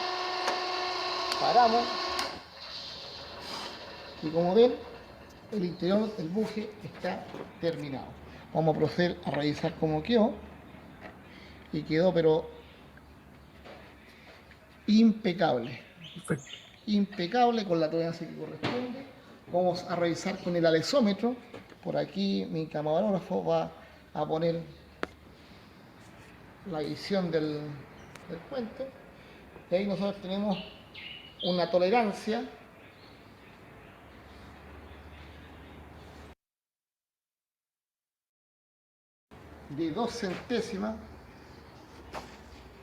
paramos y como ven, el interior del buje está terminado. Vamos a proceder a revisar cómo quedó. Y quedó pero impecable. Perfecto. Impecable con la tolerancia que corresponde. Vamos a revisar con el alexómetro. Por aquí mi camarógrafo va a poner la visión del puente. Y ahí nosotros tenemos una tolerancia de 2 centésimas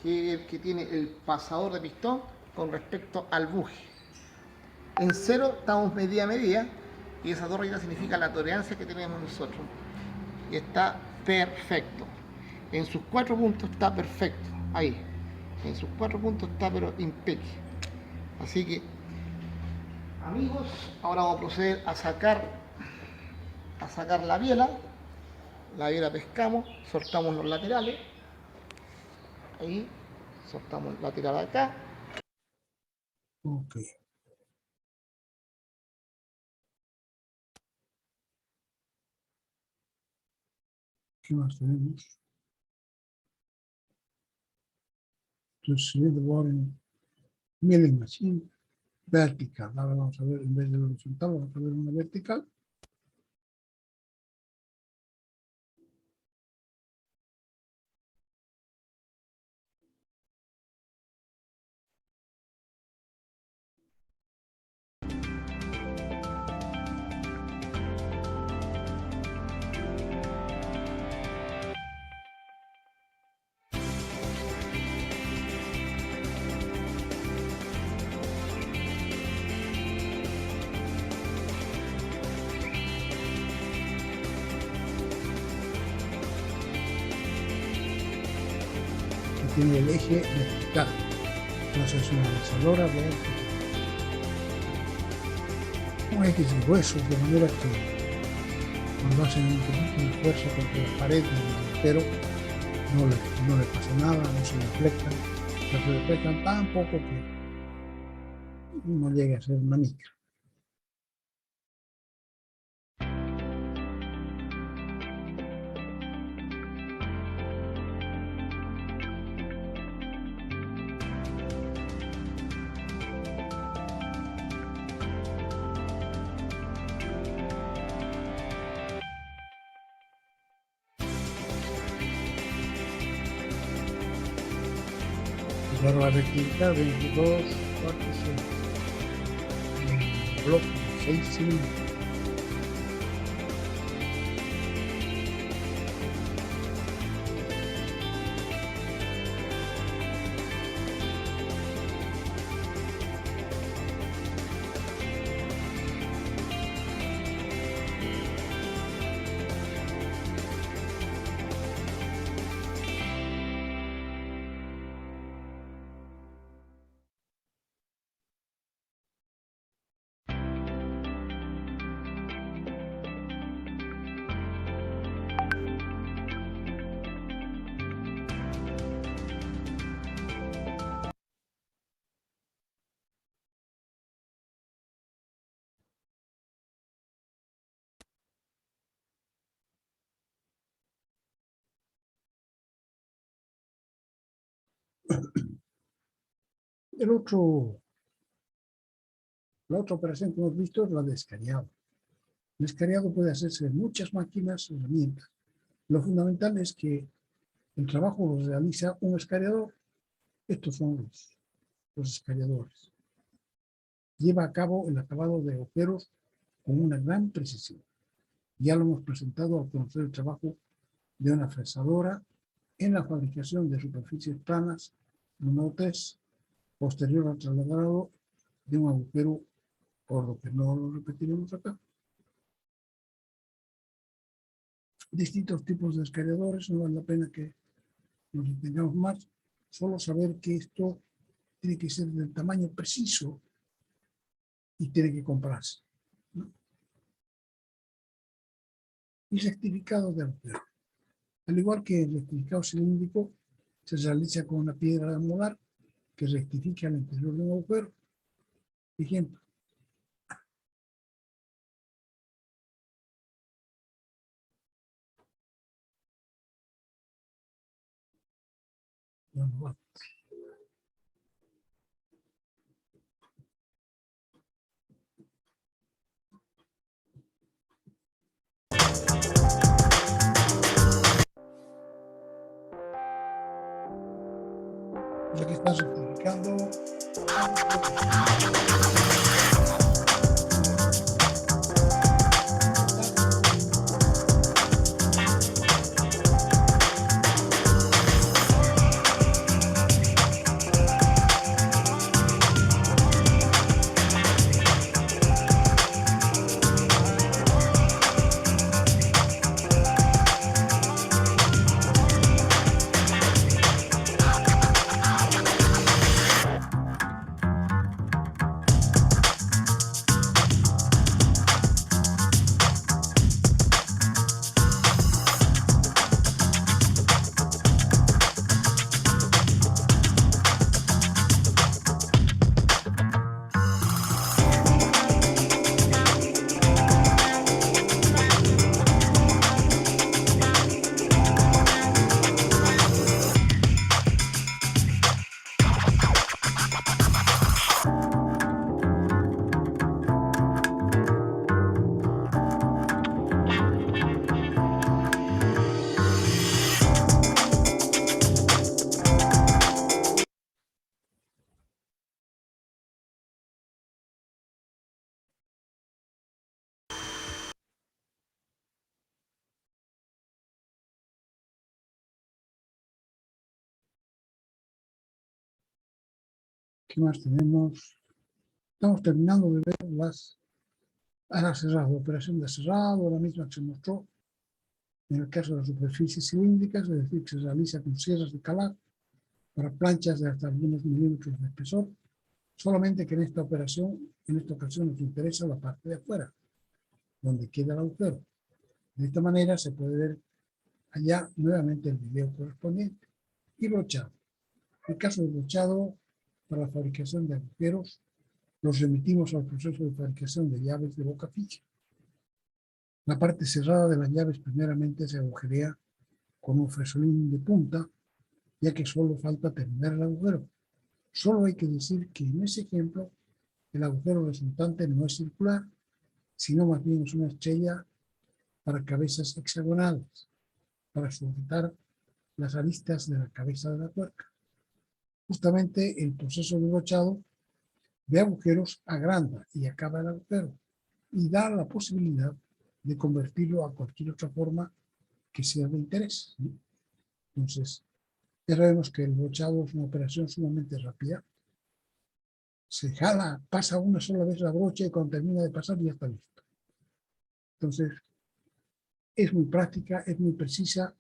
que tiene el pasador de pistón con respecto al buje. En 0 estamos medida a medida y esa 2 rayitas significa la tolerancia que tenemos nosotros. Y está perfecto. En sus 4 puntos está perfecto. Ahí. En sus 4 puntos está pero impecable. Así que, amigos, ahora vamos a proceder a sacar la biela. La biela pescamos, soltamos los laterales. Ahí, soltamos el lateral acá. Ok. ¿Qué más tenemos? Entonces, siguiente boring, milling machine, vertical. Ahora vamos a ver, en vez de horizontal, vamos a ver una vertical. tiene el eje vertical. Entonces es una alisadora vertical. Un eje sin huesos, de manera que cuando hacen un poquito de fuerza contra la pared del agujero, no le pasa nada, no se deflectan tan poco que no llegue a ser una micra. Barra vertical 22 cuartos bloque 6 cilindros. La otra operación que hemos visto es la de escariado. El escariado puede hacerse en muchas máquinas, herramientas. Lo fundamental es que el trabajo lo realiza un escariador. Estos son los escariadores. Lleva a cabo el acabado de agujeros con una gran precisión. Ya lo hemos presentado al conocer el trabajo de una fresadora en la fabricación de superficies planas, número 3, posterior al trasladado de un agujero, por lo que no lo repetiremos acá. Distintos tipos de escariadores, no vale la pena que nos detengamos más, solo saber que esto tiene que ser del tamaño preciso y tiene que comprarse, ¿no? Y rectificado de agujero. Al igual que el rectificado cilíndrico, se realiza con una piedra molar que rectifica el interior de un agujero. Ejemplo. Bueno. Ya que está rectificando. ¿Qué más tenemos? Estamos terminando de ver las alas cerradas, la operación de cerrado, la misma que se mostró en el caso de las superficies cilíndricas, es decir, que se realiza con sierras de calar para planchas de hasta algunos milímetros de espesor, solamente que en esta ocasión nos interesa la parte de afuera, donde queda el agujero. De esta manera se puede ver allá nuevamente el video correspondiente. Y brochado. En el caso del brochado, para la fabricación de agujeros, los remitimos al proceso de fabricación de llaves de boca fija. La parte cerrada de las llaves primeramente se agujerea con un fresolín de punta, ya que solo falta terminar el agujero. Solo hay que decir que en ese ejemplo el agujero resultante no es circular, sino más bien es una estrella para cabezas hexagonales, para sujetar las aristas de la cabeza de la tuerca. Justamente el proceso de brochado de agujeros agranda y acaba el agujero y da la posibilidad de convertirlo a cualquier otra forma que sea de interés, ¿no? Entonces, ya sabemos que el brochado es una operación sumamente rápida. Se jala, pasa una sola vez la brocha y cuando termina de pasar ya está listo. Entonces, es muy práctica, es muy precisa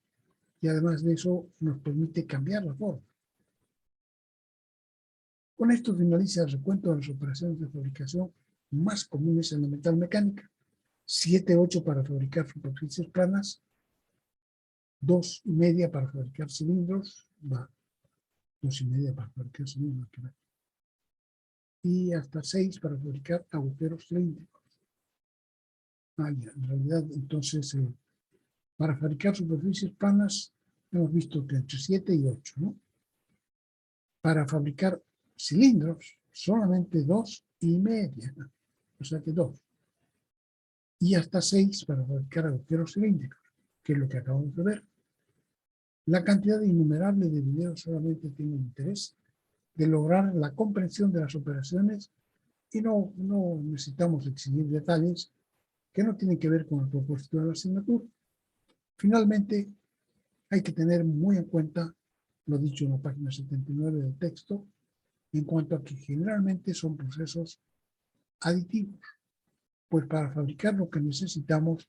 y además de eso nos permite cambiar la forma. Con esto finaliza el recuento de las operaciones de fabricación más comunes en la metalmecánica. 7, 8 para fabricar superficies planas, 2,5 para fabricar cilindros, 2,5 para fabricar cilindros, y hasta 6 para fabricar agujeros cilíndricos. En realidad, entonces, para fabricar superficies planas, hemos visto que entre 7 y 8, ¿no? Para fabricar cilindros, solamente 2,5, o sea que 2. Y hasta 6 para fabricar agujeros cilíndricos, que es lo que acabamos de ver. La cantidad innumerable de videos solamente tiene interés de lograr la comprensión de las operaciones y no necesitamos exhibir detalles que no tienen que ver con el propósito de la asignatura. Finalmente, hay que tener muy en cuenta lo dicho en la página 79 del texto, en cuanto a que generalmente son procesos aditivos, pues para fabricar lo que necesitamos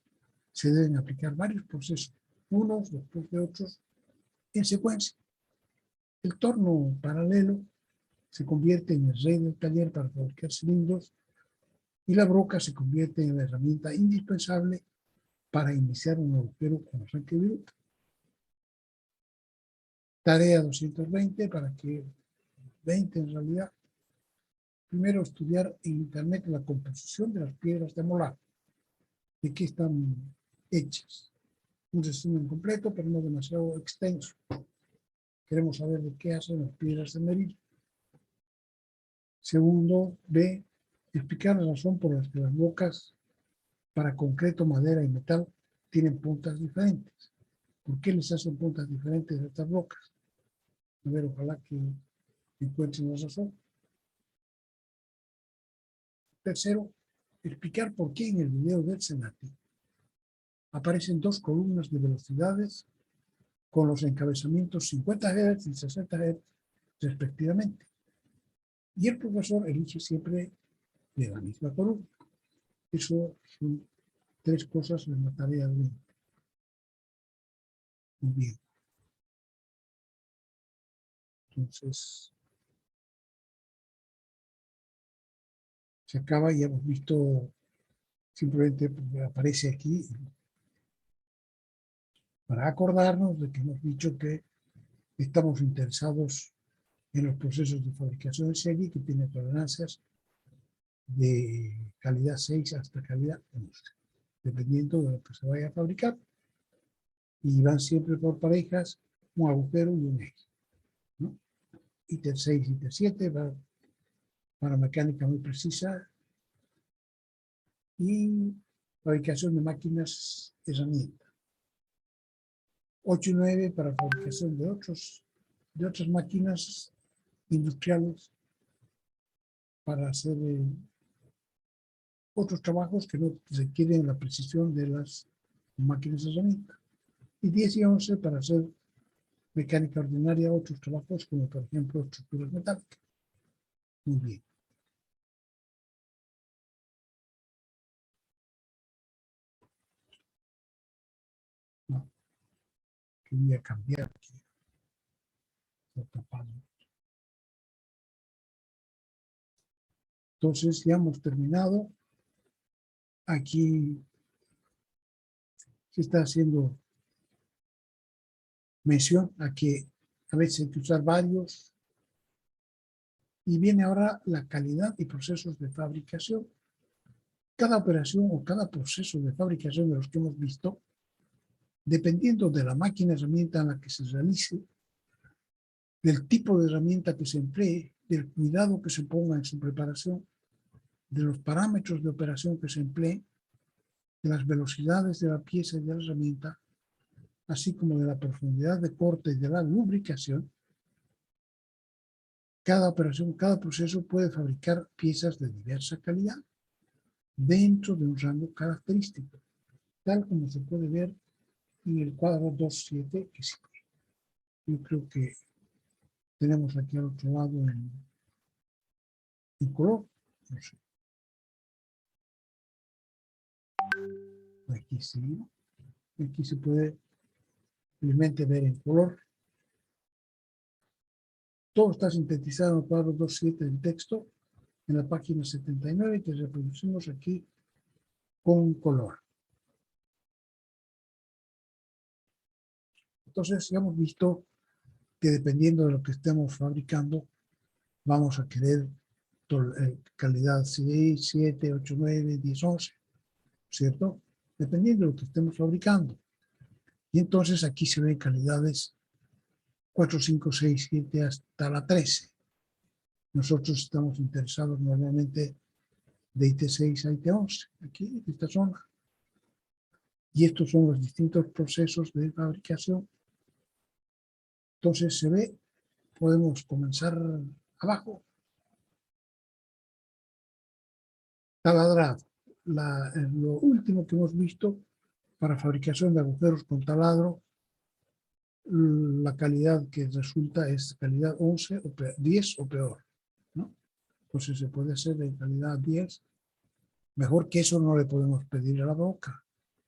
se deben aplicar varios procesos, unos después de otros, en secuencia. El torno paralelo se convierte en el rey del taller para fabricar cilindros y la broca se convierte en la herramienta indispensable para iniciar un agujero con arranque bruto. Tarea 220 para que 20 en realidad. Primero, estudiar en internet la composición de las piedras de molar, de qué están hechas. Un resumen completo, pero no demasiado extenso. Queremos saber de qué hacen las piedras de Meril. Segundo, B, explicar la razón por la que las bocas para concreto, madera y metal tienen puntas diferentes. ¿Por qué les hacen puntas diferentes a estas bocas? A ver, ojalá que encuentren la razón. Tercero, explicar por qué en el video del Senati aparecen dos columnas de velocidades con los encabezamientos 50 Hz y 60 Hz respectivamente. Y el profesor elige siempre de la misma columna. Eso son 3 cosas en la tarea de 20. Muy bien. Entonces, se acaba y hemos visto, simplemente aparece aquí, para acordarnos de que hemos dicho que estamos interesados en los procesos de fabricación en serie que tienen tolerancias de calidad 6 hasta calidad 11, dependiendo de lo que se vaya a fabricar. Y van siempre por parejas, un agujero y un eje, ¿no? ITER 6 y ITER 7 va para mecánica muy precisa y fabricación de máquinas herramienta. 8 y 9 para fabricación de otras máquinas industriales para hacer otros trabajos que no requieren la precisión de las máquinas herramienta. Y 10 y 11 para hacer mecánica ordinaria, otros trabajos como por ejemplo estructuras metálicas. Muy bien. No, quería cambiar aquí. está tapado. Entonces ya hemos terminado. Aquí se está haciendo mención a que a veces hay que usar varios. Y viene ahora la calidad y procesos de fabricación. Cada operación o cada proceso de fabricación de los que hemos visto, dependiendo de la máquina herramienta en la que se realice, del tipo de herramienta que se emplee, del cuidado que se ponga en su preparación, de los parámetros de operación que se emplee, de las velocidades de la pieza y de la herramienta, así como de la profundidad de corte y de la lubricación, cada operación, cada proceso puede fabricar piezas de diversa calidad dentro de un rango característico, tal como se puede ver en el cuadro 2.7 que sigue. Yo creo que tenemos aquí al otro lado en color. No sé. Aquí sí. Aquí se puede simplemente ver en color. Todo está sintetizado en el cuadro 2.7 del texto, en la página 79, que reproducimos aquí con color. Entonces, ya hemos visto que dependiendo de lo que estemos fabricando, vamos a querer calidad 6, 7, 8, 9, 10, 11, ¿cierto? Dependiendo de lo que estemos fabricando. Y entonces aquí se ven calidades 4, 5, 6, 7 hasta la 13. Nosotros estamos interesados normalmente de IT6 a IT11, aquí, en esta zona. Y estos son los distintos procesos de fabricación. Entonces se ve, podemos comenzar abajo. Taladrado. Lo último que hemos visto para fabricación de agujeros con taladro, la calidad que resulta es calidad 11 o 10 o peor, ¿no? Entonces se puede hacer de calidad 10. Mejor que eso no le podemos pedir a la boca,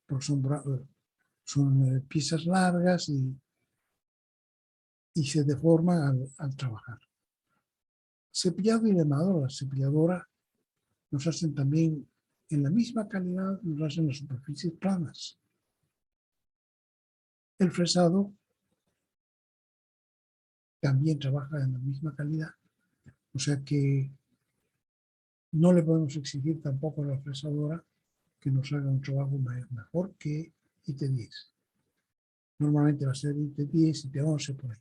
porque son piezas largas y se deforman al trabajar. Cepillado y lemado, la cepilladora nos hacen también en la misma calidad, nos hacen las superficies planas. El fresado también trabaja en la misma calidad, o sea que no le podemos exigir tampoco a la fresadora que nos haga un trabajo mejor que IT10. Normalmente va a ser IT10, IT11 por ahí.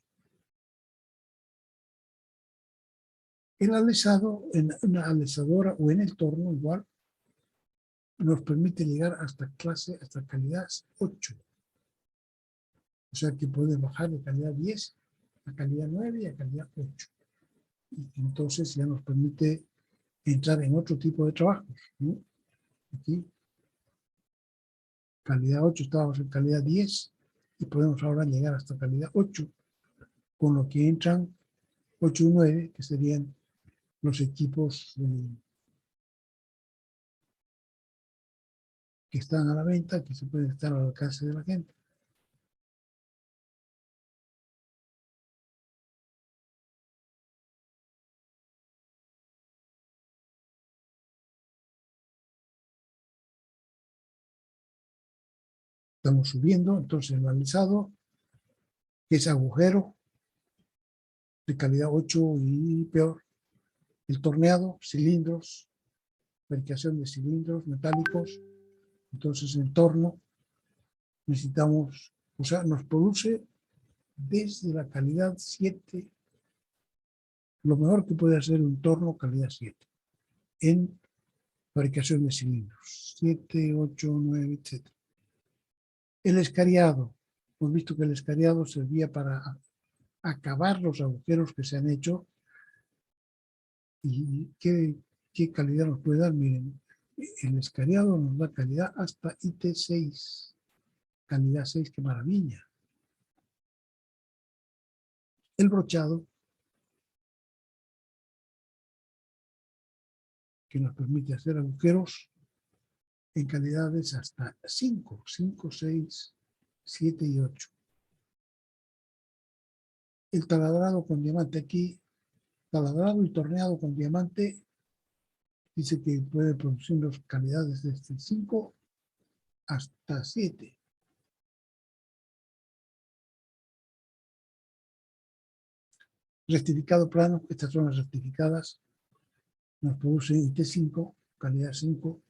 El alisado, en una alisadora o en el torno igual, nos permite llegar hasta calidad 8. O sea que puede bajar de calidad 10 a calidad 9 y a calidad 8. Y entonces ya nos permite entrar en otro tipo de trabajos, ¿no? Aquí, calidad 8, estábamos en calidad 10 y podemos ahora llegar hasta calidad 8, con lo que entran 8 y 9, que serían los equipos que están a la venta, que se pueden estar al alcance de la gente. Estamos subiendo, entonces el alisado, que es agujero, de calidad 8 y peor. El torneado, cilindros, fabricación de cilindros metálicos. Entonces en torno necesitamos, o sea, nos produce desde la calidad 7, lo mejor que puede hacer un torno calidad 7, en fabricación de cilindros, 7, 8, 9, etc. El escariado, hemos visto que el escariado servía para acabar los agujeros que se han hecho. ¿Y qué calidad nos puede dar? Miren, el escariado nos da calidad hasta IT6, calidad 6, qué maravilla. El brochado, que nos permite hacer agujeros en calidades hasta 5, 6, 7 y 8. el taladrado con diamante aquí, taladrado y torneado con diamante, dice que puede producir calidades desde 5 hasta 7. Rectificado plano, estas son las rectificadas, nos producen IT5, calidad 5,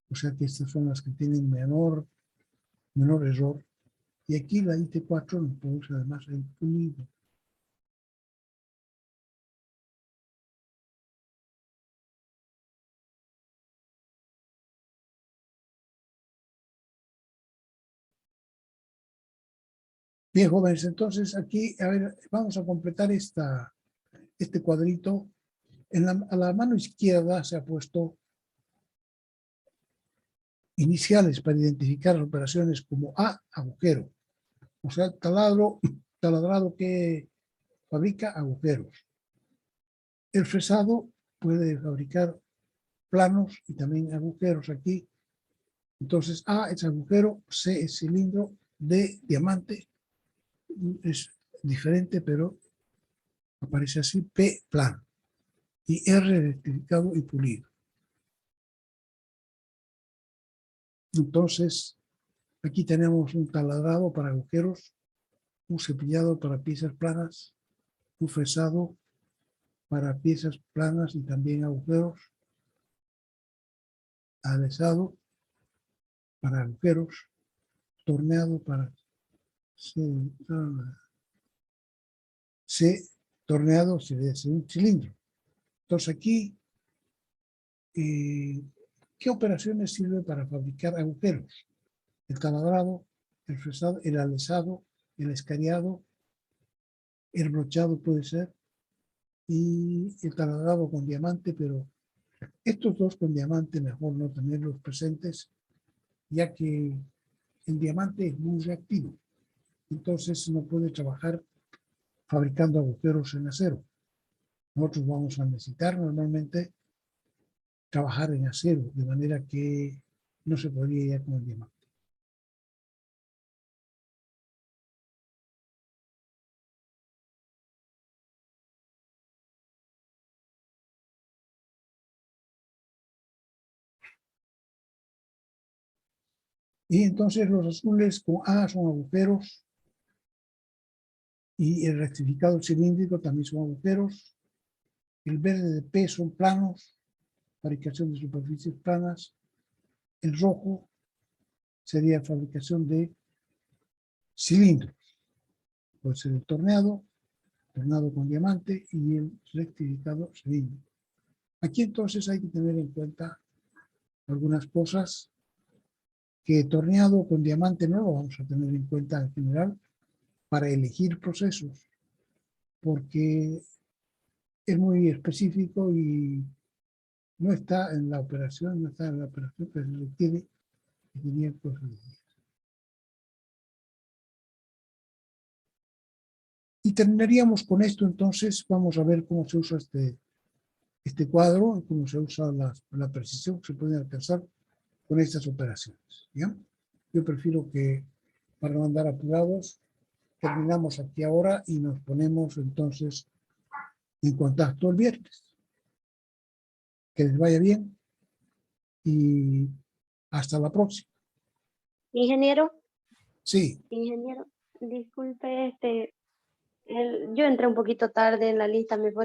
o sea que estas son las que tienen menor error. Y aquí la IT4 nos produce además el pulido. Bien, jóvenes, entonces aquí, a ver, vamos a completar este cuadrito. A la mano izquierda se ha puesto iniciales para identificar las operaciones como A, agujero. O sea, taladrado que fabrica agujeros. El fresado puede fabricar planos y también agujeros aquí. Entonces, A es agujero, C es cilindro, D diamante. Es diferente, pero aparece así, P plano. Y R rectificado y pulido. Entonces, aquí tenemos un taladrado para agujeros, un cepillado para piezas planas, un fresado para piezas planas y también agujeros, adhesado para agujeros, torneado para torneado sería un cilindro. Entonces aquí, ¿qué operaciones sirven para fabricar agujeros? El taladrado, el fresado, el adhesado, el escariado, el brochado puede ser, y el taladrado con diamante, pero estos dos con diamante mejor no tenerlos presentes, ya que el diamante es muy reactivo, entonces no puede trabajar fabricando agujeros en acero. Nosotros vamos a necesitar normalmente trabajar en acero, de manera que no se podría ir con el diamante. Y entonces los azules con A son agujeros y el rectificado cilíndrico también son agujeros. El verde de P son planos, fabricación de superficies planas. El rojo sería fabricación de cilindros. Puede ser el torneado con diamante y el rectificado cilíndrico. Aquí entonces hay que tener en cuenta algunas cosas que torneado con diamante no lo vamos a tener en cuenta en general para elegir procesos, porque es muy específico y no está en la operación, que se requiere ingeniería procesal. Y terminaríamos con esto, entonces vamos a ver cómo se usa este cuadro, cómo se usa la precisión que se puede alcanzar con estas operaciones. ¿Ya? Yo prefiero que, para no andar apurados, terminamos aquí ahora y nos ponemos entonces en contacto el viernes. Que les vaya bien y hasta la próxima. Ingeniero. Sí. Ingeniero, disculpe, yo entré un poquito tarde en la lista, me